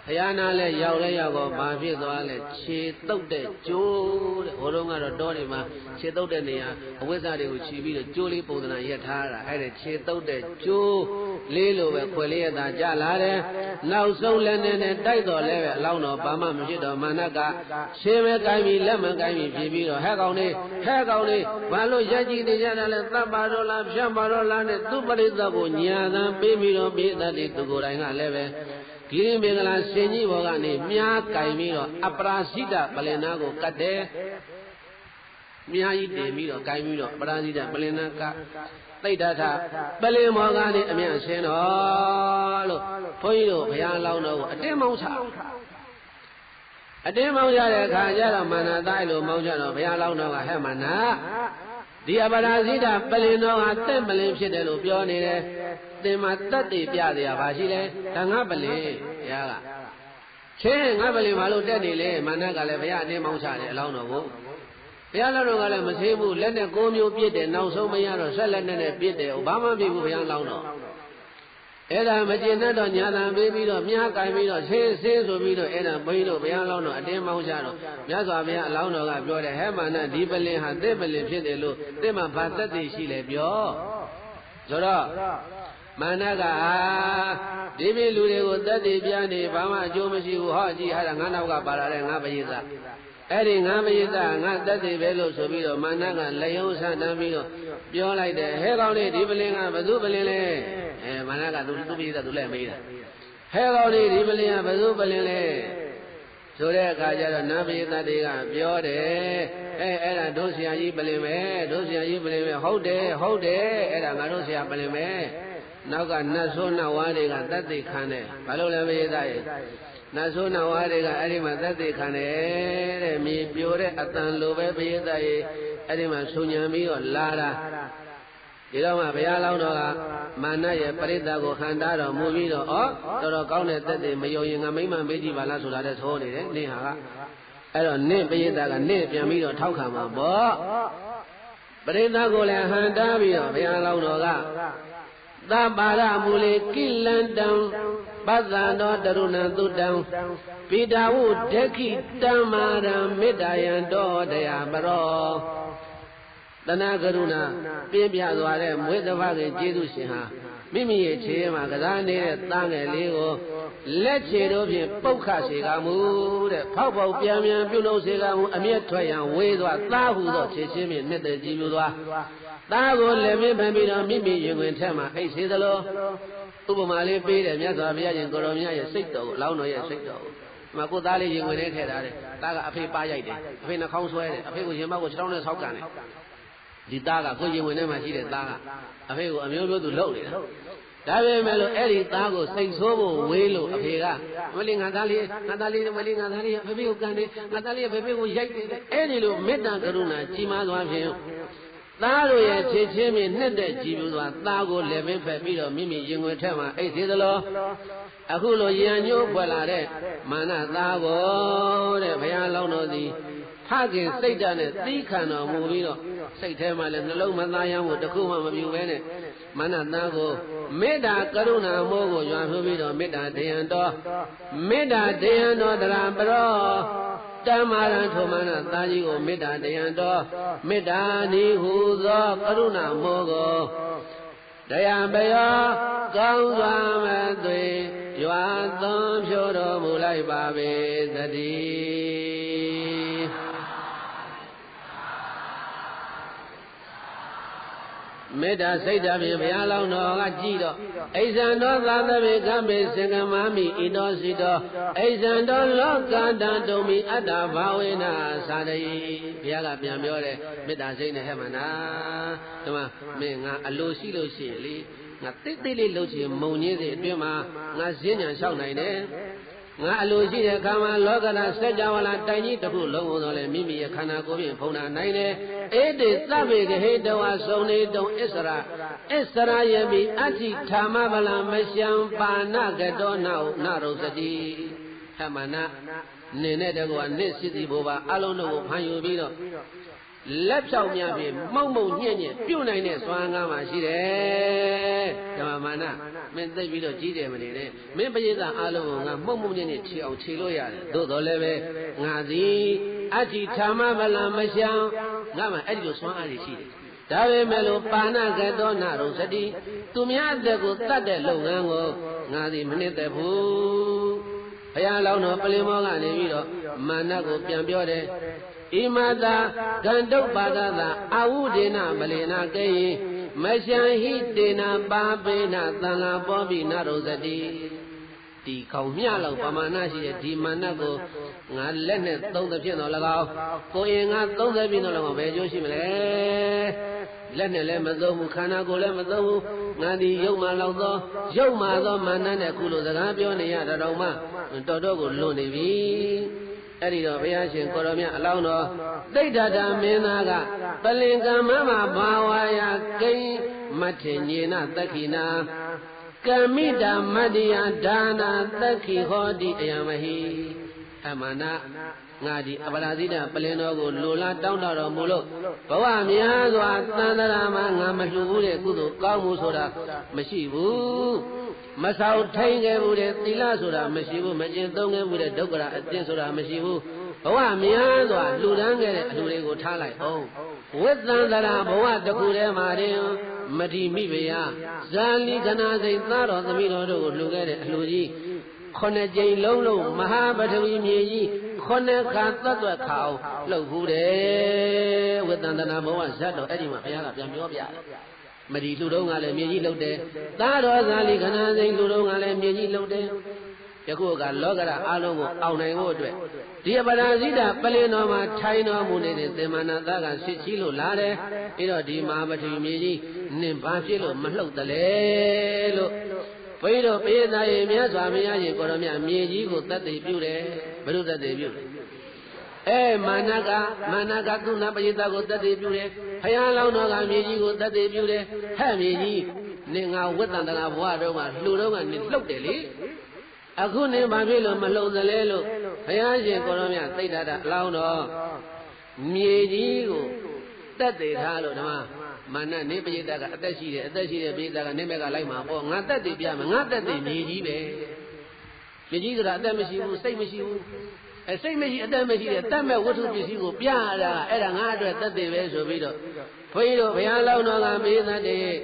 ဘုရားနာလဲရောက်လဲရောက်တော့ဘာဖြစ်သွားလဲခြေတုပ်တဲ့ကျိုးတဲ့ဟိုတုန်းကတော့တောတွေမှာခြေတုပ်တဲ့နေရာအဝိဇ္ဇာတွေကိုခြီးပြီးတော့ကျိုးလေးပုံသဏ္ဍာန်ရက်ထားတာအဲ့ဒါခြေတုပ်တဲ့ကျိုးလေးလိုပဲခွေလေးရတာကြလာတယ်နောက်ဆုံးလည်းနဲ့တိုက်တော်လဲပဲအလောင်းတော်ဘာမှမဖြစ်တော့မာနကခြေပဲကိုင်းပြီးလက်မကိုင်းပြီးဖြစ်ပြီးတော့ဟဲ့ကောင်လေးဘာလို့ရက်ကြည့်နေကြတာလဲသတ်ပါတော့လားဖြတ်ပါတော့လားနဲ့သူပရိသတ်ကိုညာသံပေးပြီးတော့ပိသတ်တွေသူကိုယ်တိုင်ကလည်းပဲကိရိမင်္ဂလာရှင်ကြီးဘောကနေမြားကင်ပြီးတော့အပရာဇိတပလင်နာကိုကတ်တယ်မြားကြီးတင်ပြီးတော့ကင်ပြီးတော့ပရာဇိတပလင်နာကသိတ္တထပလင်ဘောကနေအမြတ်ရှင်းတော်လို့ဘုန်းကြီးတို့ဘုရားလောင်းတော်ကိုအတင်းမောင်းချရတဲ့အခါကျတော့မာနသားလို့မောင်းချတော့ဘုရားလောင်းတော်ကဟဲ့မာနဒီအပရာဇိတပလင်တော်ဟာတက်ပလင်ဖြစ်တယ်လို့ပြောနေတယ်သင်မှာတတ်တည်ပြเสียပါရှိလဲဒါငါပလင်ဘုရားကချင်းငါပလင်ဘာလို့တက်နေလဲမာနကလည်းဘုရားအတင်းမောင်းချတယ်အလောင်းတော်ကိုဘုရားလောင်းတော်ကလည်းမသေးဘူးလက်နဲ့9မျိုးပြစ်တယ်နောက်ဆုံးမရတော့ဆက်လက်နဲ့ပြစ်တယ်ဘာမှမဖြစ်ဘူးဘုရားလောင်းတော်အဲ့ဒါမကျေနပ်တော့ညာတံပေးပြီးတော့မြားကင်ပြီးတော့ဆင်းဆိုပြီးတော့အဲ့ဒါဘုန်းကြီးတို့ဘုရားလောင်းတော်အတင်းမောင်းချတော့မြတ်စွာဘုရားအလောင်းတော်ကပြောတယ်ဟဲ့မာနဒီပလင်ဟာတဲ့ပလင်ဖြစ်တယ်လို့တဲ့မှာဘာသက်တည်ရှိလဲပြောဆိုတော့မာနကဒီပြည်လူတွေကိုသက်တည်ပြနေဘာမှအကျိုးမရှိဘူးဟောကြည့်ဟာငါနောက်ကပါလာတဲ့ငါပရိသတ်အဲ့ဒီငါပရိသတ်ငါသက်တည်ပဲလို့ဆိုပြီးတော့မာနကလျုံဆန်းတန်းပြီးတော့ပြောလိုက်တယ်ဟဲ့ကောင်လေးဒီပလင်ကဘယ်သူပလင်လဲမာနကသူပရိသတ်သူလည်းမေးတာဟဲ့ကောင်လေးဒီပလင်ကဘယ်သူပလင်လဲဆိုတဲ့အခါကျတော့နတ်ပရိသတ်တွေကပြောတယ်အဲ့ဒါတို့ဆရာကြီးပလင်ပဲတို့ဆရာကြီးပလင်ပဲဟုတ်တယ်အဲ့ဒါငါတို့ဆရာပလင်ပဲနောက်ကနတ်ဆိုးနတ်ဝါတွေကတတ်သိခံတယ်ဘာလို့လဲပရိသတ်ရဲ့နတ်ဆိုးနတ်ဝါတွေကအဲ့ဒီမှာတတ်သိခံတယ်တဲ့မြေပြိုတဲ့အတန်လိုပဲပရိသတ်ရဲ့အဲ့ဒီမှာဆုံညံပြီးတော့လာတာဒီတော့မှဘုရားလောင်းတော်ကမာနရဲ့ပရိသတ်ကိုဟန်တာတော်မူပြီးတော့တော်တော်ကောင်းတဲ့သက်သေမယုံရင်ငါမိမ့်မှမေးကြည့်ပါလားဆိုတာတဲ့သိုးနေတယ်နင့်ဟာကအဲ့တော့နင့်ပရိသတ်ကနင့်ပြန်ပြီးတော့ထောက်ခံမှာပေါ့ပရိသတ်ကိုလည်းဟန်တာပြီးတော့ဘုရားလောင်းတော်ကသဗ္ဗရမူလေကိလန္တံပသံတော်တရုဏံသုတံပိတာဝုဒက္ခိတံမာရံမေတ္တယံတော်တရားပရောတဏှာကရုဏာပြင်းပြသွားတဲ့မွေးတစ်ဖခင်ကျေးဇူးရှင်ဟာမိမိရဲ့ခြေမှာကစားနေတဲ့သားငယ်လေးကိုလက်ခြေတို့ဖြင့်ပုတ်ခစေကမူတဲ့ဖောက်ပေါက်ပြန်ပြုလုပ်စေကမူအမျက်ထွက်ရန်ဝေးသွားသားဟုသောခြေချင်းဖြင့်နှစ်သက်ကြည်မြူသွားသားကိုလည်းပြင်းဖန်ပြီးတော့မိမိရင်ဝင်ထက်မှာအိတ်စေသလိုဥပမာလေးပေးတယ်မြတ်စွာဘုရားရှင်ကိုရောမြတ်ရဲ့စိတ်တော်ကိုအလောင်းတော်ရဲ့စိတ်တော်ကိုဒီမှာကိုသားလေးရင်ဝင်နေထည့်ထားတယ်သားကအဖေပါရိုက်တယ်အဖေနှာခေါင်းဆွဲတယ်အဖေကိုရင်မောက်ကိုခြေထောက်နဲ့ဆောက်ကန်တယ်ဒီသားကကိုရင်ဝင်ထဲမှာရှိတဲ့သားကအဖေကိုအမျိုးမျိုးသူလှုပ်နေတာ ဒါပေမဲ့လို့အဲ့ဒီသားကိုစိတ်ဆိုးဖို့ဝေးလို့အဖေကမလေးငါသားလေးမလေးငါသားလေးဖေဖေကိုကန်တယ်ငါသားလေးဖေဖေကိုရိုက်တယ်အဲ့ဒီလိုမေတ္တာကရုဏာကြီးမားသွားဖြင့်သားတို့ရဲ့ချစ်ချင်းမြင့်နှစ်တဲ့ကြည်ပြူစွာသားကိုလည်းပင်ဖက်ပြီးတော့မိမိရင်ွယ်ထက်မှာအိတ်သေးသလိုအခုလိုရံညိုးဖွယ်လာတဲ့မာနသားကိုတဲ့ဘုရားလောင်းတော်သည်ဖခင်စိတ်ဓာတ်နဲ့သီးခံတော်မူပြီးတော့စိတ်ထဲမှာလည်းနှလုံးမသားရမ်းဖို့တခုမှမပြုဘဲနဲ့မာနသားကိုမေတ္တာကရုဏာမိုးကိုရွာဖြိုးပြီးတော့မေတ္တာတရားတော်တရားပရောတမ္မာရံထုမာနသားကြီးကိုမေတ္တာတရားတော်မေတ္တာဤဟူသောကရုဏာမိုးကိုတရားပရောကောင်းစွာမသွေရွာသွန်းဖြိုးတော်မူလိုက်ပါပေသတည်းမေတ္တာစိတ်ဓာတ်ဖြင့်ဘုရားလောင်းတော်ကကြည်တော့အိဇံတော်သာသဗေကမေစင်္ကမာမိဣတောစီတောအိဇံတော်လောကတံတုံမိအတ္တဘာဝေနသာတယိဘုရားကပြန်ပြောတယ်မေတ္တာစိတ်နဲ့ဟဲ့မနာဒီမှာမင်းငါအလိုရှိလို့ရှိရင်လေငါတိတ်တိတ်လေးလှုပ်ချင်မုံကြီးစီအတွင်းမှာငါဈဉ္ညာလျှောက်နိုင်တယ်ငါအလိုရှိတဲ့အခါမှာလောကဓာတ်စัจ java လာတိုင်ကြီးတစ်ခုလုံးဝတော့လေမိမိရဲ့ခန္ဓာကိုယ်ဖြင့်ဖုံးတာနိုင်တယ်အေတေသဗ္ဗေကဟေတဝါစုံနေတုံအစ္စရာယမိအဋ္ဌိဌာမဗလံမရှံပါဏကတောနရုစတိဟမနာနေနဲ့တကွာနစ်စစ်စီဘိုးပါအလုံးတို့ကိုဖန်ယူပြီးတော့လက်ဖြောက်များဖြင့်မှုံညံ့ပြုတ်နိုင်တဲ့စွမ်းကားမှရှိတယ်ဓမ္မမာနမင်းသိပြီးတော့ကြီးတယ်မနေနဲ့မင်းပရိသတ်အလုံးကိုငါမှုံညံ့ခြေအောင်ခြေလို့ရတယ်သို့တော်လည်းပဲငါသည်အဋ္ဌိဌာမဗလံမရှံငါမှအဲ့ဒီလိုစွမ်းအားရှိတယ်ဒါပေမဲ့လို့ပါဏကတောနရုစတိသူများအသက်ကိုတတ်တဲ့လုပ်ငန်းကိုငါသည်မနစ်သက်ဘူးဘုရားလောင်းတော်ပလင်မောကနေပြီးတော့မာနကိုပြန်ပြောတယ်ဣမတာဂန္တုပါဒသာအာဝုဒေနမလေနာကေယမရှံဟိတေနပါပေနသံလာပောပိနရုစတိဒီကောင်မြလောက်ပမာဏရှိတဲ့ဒီမာနကိုငါလက်နဲ့သုံးသဖြင့်တော့၎င်းကိုရင်ငါသုံးသဖြင့်တော့၎င်းဘယ်ကျိုးရှိမလဲလက်နဲ့လည်းမသုံးဘူးခန္ဓာကိုယ်လည်းမသုံးဘူးငါဒီရုပ်မှလောက်သောရုပ်မှသောမာနနဲ့ခုလိုစကားပြောနေရတာတော့မှတော်တော်ကိုလွန်နေပြီအဲ့ဒီတော့ဘုရားရှင်ကိုရောမြတ်အလောင်းတော်တိဋ္ဌတာမင်းသားကပလင်ကမ္မမဘာဝါယကိဉ္မထေညေနသက္ခိနာကမိတာမတ္တယဒါနာသက္ခိဟောတိအယမဟိအမနာငါဒီအပရာဇိတပလင်တော်ကိုလိုလားတောင်းတတော်မူလို့ဘဝများစွာသန္တရာမှာငါမလှူဘူးတဲ့ကုသိုလ်ကောင်းမှုဆိုတာမရှိဘူးမဆောက်ထိုင်ခဲ့ဘူးတဲ့သီလဆိုတာမရှိဘူးမကျင့်သုံးခဲ့ဘူးတဲ့ဒုက္ခရာအကျင့်ဆိုတာမရှိဘူးဘဝများစွာလှူဒန်းခဲ့တဲ့အလှူတွေကိုထားလိုက်အောင်ဝိသန္တရာဘဝတစ်ခုတည်းမှာတင်မတိမိဖုရားဇာလီကနာစိတ်သားတော်သမီးတော်တို့ကိုလှူခဲ့တဲ့အလှူကြီး9ကြိမ်လုံးမဟာပထဝီမြေကြီး9ခါသတ်သွက်ခါအောင်လှုပ်ဘူးတယ်ဝိသန္တနာဘဝဇတ်တော်အဲ့ဒီမှာဘုရားကပြန်ပြောပြတယ်မဒီလူတော်ကလည်းမြေကြီးလှုပ်တယ်သားတော်ဇာလီခဏစိန်လူတော်ကလည်းမြေကြီးလှုပ်တယ်ယခုကလောကရအလုံးကိုအောင်နိုင်ဖို့အတွက်ဒီပရာဇိတပလင်တော်မှာထိုင်တော်မူနေတဲ့သေမနာသားကစစ်ချီလို့လာတယ်ပြီးတော့ဒီမဟာပထဝီမြေကြီးနင်ဘာဖြစ်လို့မလှုပ်တယ်လဲလို့ဘုရားတို့ပိဿာရေမြတ်စွာဘုရားရှင်ကိုရောမြတ်မြေကြီးကိုတတ်သိပြုတယ်ဘယ်လိုတတ်သိပြုလဲမာနကသူနာပရိသတ်ကိုတတ်သိပြုတယ်ဘုရားလောင်းတော်ကမြေကြီးကိုတတ်သိပြုတယ်ဟဲ့မြေကြီးနင်ငါဝိသန္တနာဘဝတုန်းကလှူတော့ကနင်လှုပ်တယ်လေအခုနင်ဘာဖြစ်လို့မလှုပ်သလဲလို့ဘုရားရှင်ကိုရောမြတ်သိတ္တတာအလောင်းတော်မြေကြီးကိုတတ်သိထားလို့ဓမ္မမာနနေပရိသတ်ကအသက်ရှိတယ်ပရိသတ်ကနေမဲ့ကလိုက်မှာပေါ့ငါတက်တည်ပြမယ်ငါတက်တည်မြေကြီးပဲမြေကြီးဆိုတာအသက်မရှိဘူးစိတ်မရှိဘူးစိတ်မရှိအသက်မရှိတဲ့တတ်မဲ့ဝတ္ထုပစ္စည်းကိုပြရတာအဲ့ဒါငါအတွက်တက်တည်ပဲဆိုပြီးတော့ဘုန်းကြီးတို့ဘုရားလောင်းတော်ကမေးသတဲ့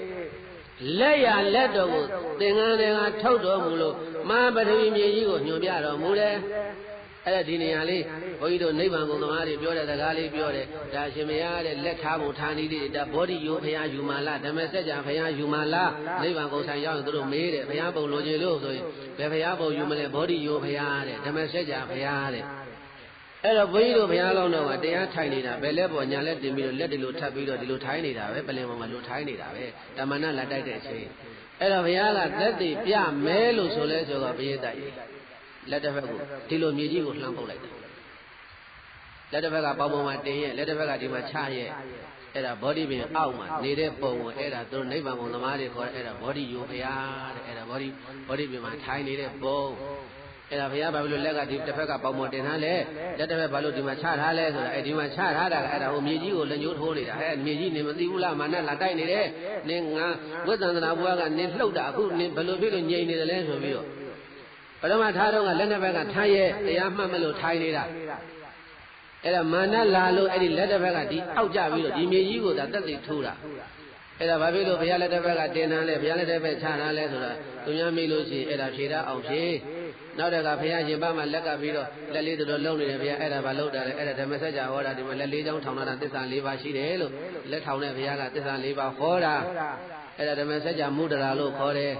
လက်ရလက်တော်ကိုသင်္ကန်းတွေကထုတ်တော်မူလို့မဟာပထဝီမြေကြီးကိုညွှန်ပြတော်မူတယ်အဲ့ဒါဒီနေရာလေးဘုန်းကြီးတို့နိဗ္ဗာန်ကုန်သမားတွေပြောတဲ့စကားလေးပြောတယ်ဒါရှင်မရတဲ့လက်ထားဖို့ဌာနီလေးဒါဘောဓိယောဘုရားယူမာလားဓမ္မစကြာဘုရားယူမာလားနိဗ္ဗာန်ကုန်ဆိုင်ရောက်ရင်တို့မေးတယ်ဘုရားပုံလိုချင်လို့ဆိုရင်ဘယ်ဘုရားပုံယူမလဲဘောဓိယောဘုရားတဲ့ဓမ္မစကြာဘုရားတဲ့အဲ့တော့ဘုန်းကြီးတို့ဘုရားလောင်းတော်ကတရားထိုင်နေတာဘယ်လက်ပေါ်ညာလက်တင်ပြီးတော့လက်ဒီလိုထပ်ပြီးတော့ဒီလိုထိုင်နေတာပဲပလင်ပေါ်မှာလိုထိုင်နေတာပဲတမနာလက်တိုက်တဲ့အချိန် အဲ့တော့ဘုရားကသက်တည်ပြမဲလို့ဆိုလဲဆိုတော့ဘုရားတိုက်လက်တစ်ဖက်ကိုဒီလိုမြေကြီးကိုလှမ်းပုတ်လိုက်တယ်လက်တစ်ဖက်ကပေါင်းပုံမှာတင်ရဲ့လက်တစ်ဖက်ကဒီမှာချရဲ့အဲ့ဒါဘောဓိပင်အောက်မှာနေတဲ့ပုံကိုအဲ့ဒါသူတို့နိဗ္ဗာန်ဘုံသမားတွေခေါ်အဲ့ဒါဘောဓိယောဘုရားတဲ့အဲ့ဒါဘောဓိပင်မှာထိုင်နေတဲ့ပုံအဲ့ဒါဘုရားဘာလို့လက်ကဒီတစ်ဖက်ကပေါင်းပုံတင်ထားလဲလက်တစ်ဖက်ဘာလို့ဒီမှာချထားလဲဆိုတာအဲ့ဒီမှာချထားတာကအဲ့ဒါဟိုမြေကြီးကိုလက်ညှိုးထိုးနေတာအဲ့မြေကြီးနေမသိဘူးလားမာနလာတိုက်နေတယ်နင်ငါဝိသန္တနာဘုရားကနင်လှုပ်တာအခုနင်ဘယ်လိုဖြစ်လို့ငြိမ်နေတယ်လဲဆိုပြီးတော့ပထမထားတော့ကလက်နှစ်ဘက်ကထားရဲ့တရားမှတ်မလို့ထိုင်နေတာအဲ့ဒါမာနလာလို့အဲ့ဒီလက်တစ်ဘက်ကဒီအောက်ကြပြီးတော့ဒီမြေကြီးကိုသာတက်သိထိုးတာအဲ့ဒါဘာဖြစ်လို့ဘုရားလက်တစ်ဘက်ကတင်ထားလဲဘုရားလက်တစ်ဘက်ချထားလဲဆိုတာသူများမေးလို့ရှိရင်အဲ့ဒါဖြေတာအောင်ဖြေနောက်တကဘုရားရှင်ဘမှာလက်ကပြီးတော့လက်လေးတော်လုံးနေတယ်ဘုရားအဲ့ဒါဘာလုပ်တာလဲအဲ့ဒါဓမ္မစကြာဟောတာဒီမှာလက်လေးချောင်းထောင်တာသစ္စာ၄ပါးရှိတယ်လို့လက်ထောင်တဲ့ဘုရားကသစ္စာ၄ပါးဟောတာအဲ့ဒါဓမ္မစကြာမုဒ္ဒရာလို့ခေါ်တယ်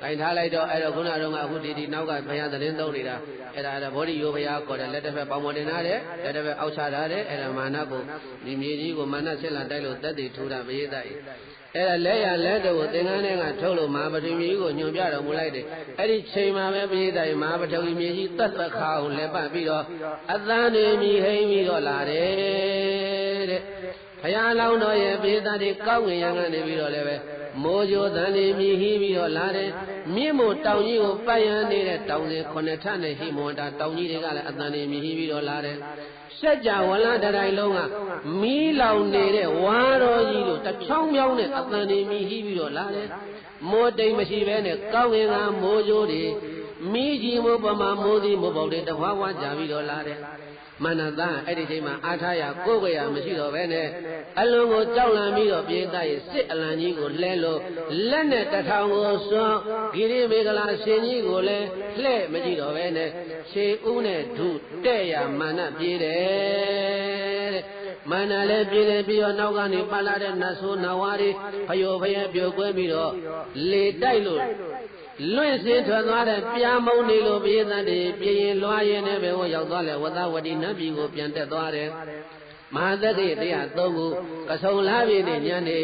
တိုင်ထားလိုက်တော့အဲ့တော့ခုနကတော့အခုဒီနောက်ကဘုရားသတင်းသုံးနေတာအဲ့ဒါဘောဓိယောဘုရားခေါ်တယ်လက်တစ်ဖက်ပေါင်းမတင်ထားတယ်လက်တစ်ဖက်အောက်ချထားတယ်အဲ့ဒါမာနကိုဒီမြေကြီးကိုမာနဆက်လာတိုက်လို့တက်တည်ထူတာပရိသတ်ကြီးအဲ့ဒါလက်ရလက်တို့ကိုသင်္ကန်းထဲကထုတ်လို့မဟာပထဝီမြေကြီးကိုညွန်ပြတော်မူလိုက်တယ်အဲ့ဒီချိန်မှာပဲပရိသတ်ကြီးမဟာပထဝီမြေကြီးတတ်သက်ခါကိုလက်ပတ်ပြီးတော့အသံနေမြည်ဟိမ့်ပြီးတော့လာတယ်တဲ့ဘုရားလောင်းတော်ရဲ့ပရိသတ်တွေကောင်းငင်ရံကနေပြီးတော့လည်းပဲမိုးကြိုးတန်နေမြည်ဟီးပြီးတော့လာတယ်မြင့်မို့တောင်ကြီးကိုပတ်ရန်နေတဲ့တောင်စဉ်ခုနှစ်ထပ်နဲ့ဟိမွန်တာတောင်ကြီးတွေကလည်းအသံနေမြည်ဟီးပြီးတော့လာတယ်စัจ java ဝလတတိုင်းလုံးကမီးလောင်နေတဲ့ဝါတော်ကြီးတို့တချောင်းမြောင်းနဲ့အသံနေမြည်ဟီးပြီးတော့လာတယ်မိုးတိမ်မရှိဘဲနဲ့ကောင်းငင်ကမိုးကြိုးတွေမီးကြီးမိုးပမာမိုးသည်မိုးပေါက်တွေတဝါဝါကြပြီးတော့လာတယ်မနတအဲ့ဒီချိန်မှာအားထားရကိုယ်ွယ်ရမရှိတော့ဘဲနဲ့အလွန်ကိုကြောက်လန့်ပြီးတော့ပြေးသားရဲ့စစ်အလံကြီးကိုလှဲလို့လက်နဲ့တထောင်ကိုစွန့်ဂိရိမေကလာရှင်ကြီးကိုလည်းလှဲ့မကြည့်တော့ဘဲနဲ့ခြေဦးနဲ့ဓုတဲ့ရမာနပြေးတယ်တဲ့မာနလည်းပြေးတယ်ပြီးတော့နောက်ကနေပတ်လာတဲ့နတ်ဆိုးနဝါရီဖယိုဖယပြိုကွဲပြီးတော့လေတိုက်လို့လွင့်စင်းထွက်သွားတဲ့ပြာမုံနေလို့ပြေးတဲ့ပြေးရင်လွှားရင်လည်းပဲဟောရောက်သွားလဲဝသဝတိနတ်ပြည်ကိုပြန်တက်သွားတယ်မဟာသက္ကေတရား၃ခုကဆုံလာပြီနဲ့ညနေ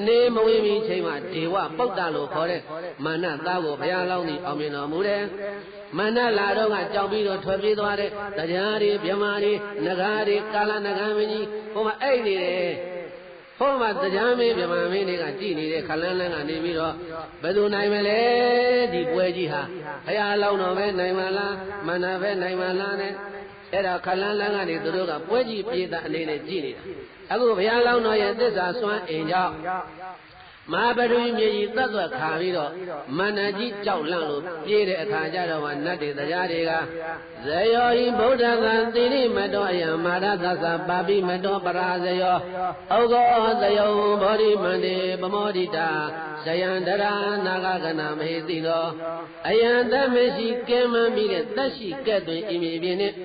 နေမဝေးမီချိန်မှာဒေဝပုတ္တလို့ခေါ်တဲ့မာနသားကိုဘုရားလောင်းသည်အောင်မြင်တော်မူတယ်မာနလာတော့ကကြောက်ပြီးတော့ထွက်ပြေးသွားတဲ့တရားတွေမြမာတွေနဂါတွေကာလနဂါမင်းကြီးဟိုမှာအိတ်နေတယ်ဟောမှာတရားမင်းမြမာမင်းတွေကကြည်နေတဲ့ခလန်းလန်းကနေပြီးတော့ဘယ်သူနိုင်မလဲဒီပွဲကြီးဟာဘုရားလောင်းတော်ပဲနိုင်မလားမာနပဲနိုင်မလားနဲ့အဲ့ဒါခလန်းလန်းကနေသူတို့ကပွဲကြီးပြေးတာအနေနဲ့ကြည်နေတာအခုဘုရားလောင်းတော်ရဲ့သစ္စာစွမ်းအင်ကြောင့်မဟာပထဝီမြေကြီးသတ်သွက်ခါပြီးတော့မန္တကြီးကြောက်လန့်လို့ပြေးတဲ့အခါကျတော့မှနတ်တွေတရားတွေကဇယောဟိဗုဒ္ဓံသီရိမတောအယံမာရသသပါပိမတောပရာဇယောဩဃောသယောဘောဓိမန္တေပမောဒိတာဇယံတရာနာဂကနာမဟိတိသောအယံတမရှိကဲမန်းပြီးတဲ့သက်ရှိကဲ့တွင်ဤမြေပြင်နှင့်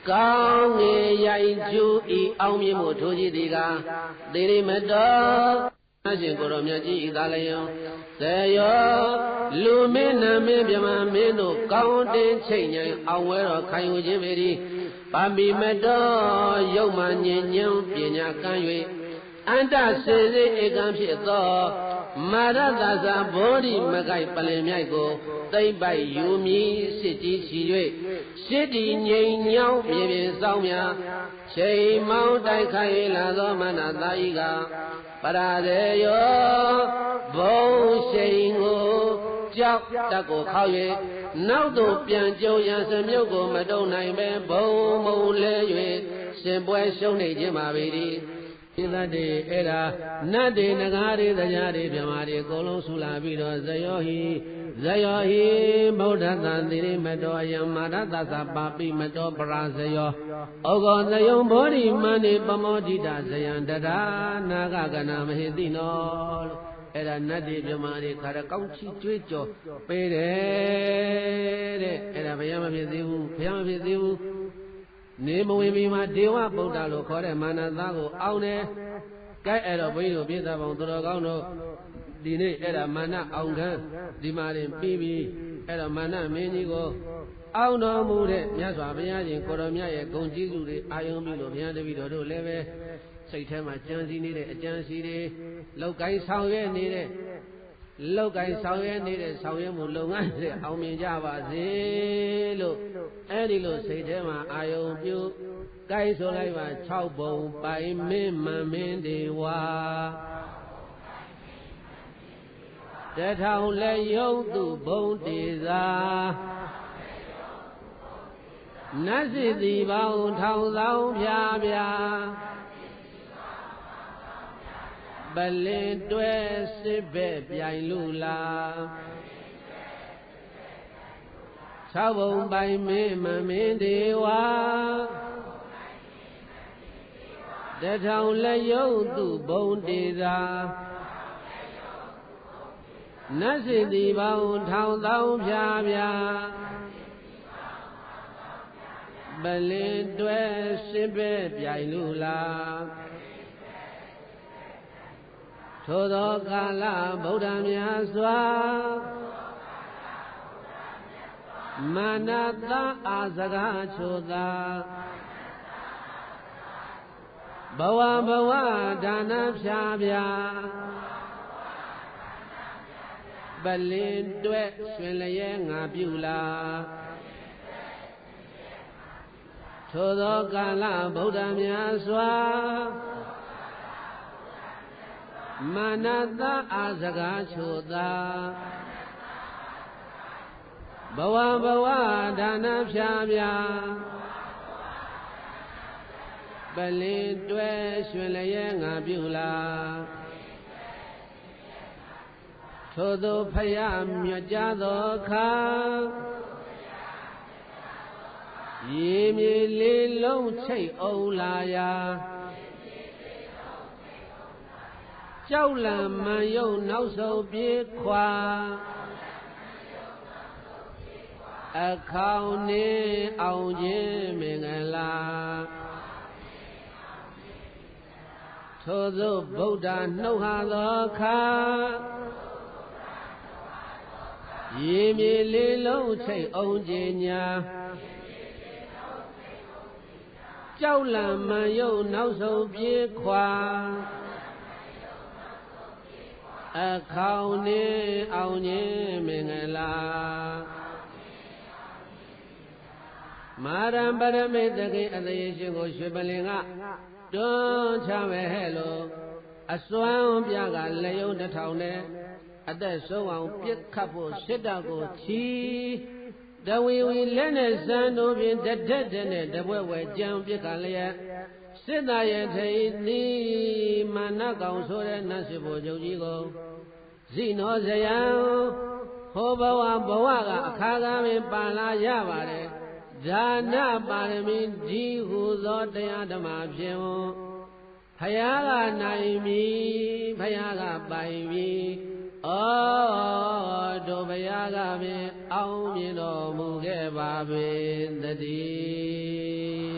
ကောင်းငယ်ရိုင်ကျူဤအောင်မြင်မှုထိုးကြည့်သည်ကသီရိမတောအရှင်ကိုရောမြတ်ကြီးဤသာလျံဇယောလူမင်းနာမင်းမြမမင်းတို့ကောင်းတင်ချိန်ညံအောင်ဝဲတော်ခံယူခြင်းပေသည်ပါမိမတော်ရုပ်မှညဉ့်ညံပညာကမ်း၍အန္တစေစေဧကံဖြစ်သောမာရသဇာဘောဓိမကိုက်ပလင်မြိုက်ကိုသိမ့်ပိုက်ယူမည်စစ်ကြီးချီ၍ရှစ်တီငြိမ်ညောင်းမြေပြင်ဆောင်များချိန်မောင်းတိုက်ခိုင်လာသောမနသာဤကပရာဇေယောဘုံရှိန်ကိုကြောက်တက်ကိုခောက်၍နောက်သို့ပြန်ကြုံရန်စမြုပ်ကိုမတုံနိုင်ပဲဘုံမုံလဲ၍ရှင်ပွဲရှုံးနေခြင်းပါပေသည်ဒီသတ္တေအဲ့ဒါနတ်တွေနဂါတွေတရားတွေမြမာတွေအကုန်လုံးဆူလာပြီးတော့ဇယောဟိဗုဒ္ဓသံသီရိမတောအယံမာရသသပါပိမတောပရာဇယောဩဃောသယုံဘောဓိမန္တေပမောဒိတာဇယံတရာနာဂကနာမဟိတိနောလို့အဲ့ဒါနတ်တွေမြမာတွေခါရကောင်းချီကျွေးကြော်ပေးတယ်တဲ့အဲ့ဒါဘုရားမဖြစ်သေးဘူးဘုရားမဖြစ်သေးဘူးနေမဝင်မီမှာဒေဝဗုဒ္ဓလို့ခေါ်တဲ့မာနသားကိုအောင်းတယ်။ကဲအဲ့တော့ဘုန်းကြီးတို့ပြည့်စုံသူတော်ကောင်းတို့ဒီနေ့အဲ့ဒါမာနအောင်ခံဒီမှာရင်ပြီးပြီအဲ့တော့မာနမင်းကြီးကိုအောင်းတော်မူတဲ့မြတ်စွာဘုရားရှင်ကိုရောမြတ်ရဲ့ဂုဏ်ကျေးဇူးတွေအာယုံပြီးလို့ဘုရားတပည့်တော်တို့လည်းပဲစိတ်ထဲမှာကြံစည်နေတဲ့အကြံစီတွေလောက်ကိုင်းဆောင်ရွက်နေတဲ့ လောက်ကိုင်းဆောင်ရဲနေတဲ့ဆောင်ရဲမှုလုပ်ငန်းတွေအောင်မြင်ကြပါစေလို့အဲ့ဒီလိုစိတ်ထဲမှာအာယုံပြုကိုင်းဆိုလိုက်ပါ6ပုံပိုင်မင်းမမင်းတွေဝါတထောင်လည်းယုံသူဘုံတေသာနတ်စီတီပေါင်းထောင်ဆောင်ဖြာဖြာပလင်တွဲစစ်ဘက်ပြိုင်လူလား6ပုံပိုင်မင်းမမင်းတေဝါတထောင်လည်းယုံသူဘုံတေသာနတ်စီတီပေါင်းထောင်ဆောင်ဖြာဖြာပလင်တွဲစစ်ဘက်ပြိုင်လူလားထိုသောကာလဗုဒ္ဓမြတ်စွာမာနတအာစကားချိုသာဘဝဘဝဒါနဖြာဖြာပလင်တွဲရွှင်လျက်ငါပြုလာထိုသောကာလဗုဒ္ဓမြတ်စွာမာနတအာစကားချိုသာဘဝဘဝဒါနဖြာဖြာပလင်တွဲရွှင်လျက်ငါပြုလာထိုသောဖယားမြတ်ကြသောခါရေမြေလေးလုံးချိတ်အောင်လာရာကြောက်လံမန်ယုံနောက်ဆုံးပြေးခွာအခေါင်နေအောင်ခြင်းမင်္ဂလာထိုသို့ဗုဒ္ဓနှုတ်ဟာသောခါရေမြေလေးလုံးချိတ်အောင်ခြင်းညာကြောက်လံမန်ယုံနောက်ဆုံးပြေးခွာအခေါင်နေအောင်ခြင်းမင်္ဂလာမာရံပရမေတ္တကိအသေးရှင်ကိုရွှေပလင်ကတွန်းချမဲ့ဟဲ့လို့အစွမ်းပြကလက်ယုံတစ်ထောင်နဲ့အသက်ဆုံးအောင်ပြစ်ခတ်ဖို့စစ်တပ်ကိုချီတဝီဝီလက်နဲ့စံတို့ဖြင့်တတက်တဲ့နဲ့တပွဲဝဲကြံပြစ်ခတ်လျက်စစ်သားရဲ့ထိန်သည်မာနကောင်ဆိုတဲ့နတ်စစ်ဘုချုပ်ကြီးကိုဇိနောဇယံဟောဘဝဘဝကအခါကားပင်ပါလာရပါတယ်ဒါနပါရမီဒီဟုသောတရားဓမ္မဖြင့်ဖယားကနိုင်ပြီဖယားကပိုင်ပြီဩတို့ဘုရားကပင်အောင်မြင်တော်မူခဲ့ပါပေတည်း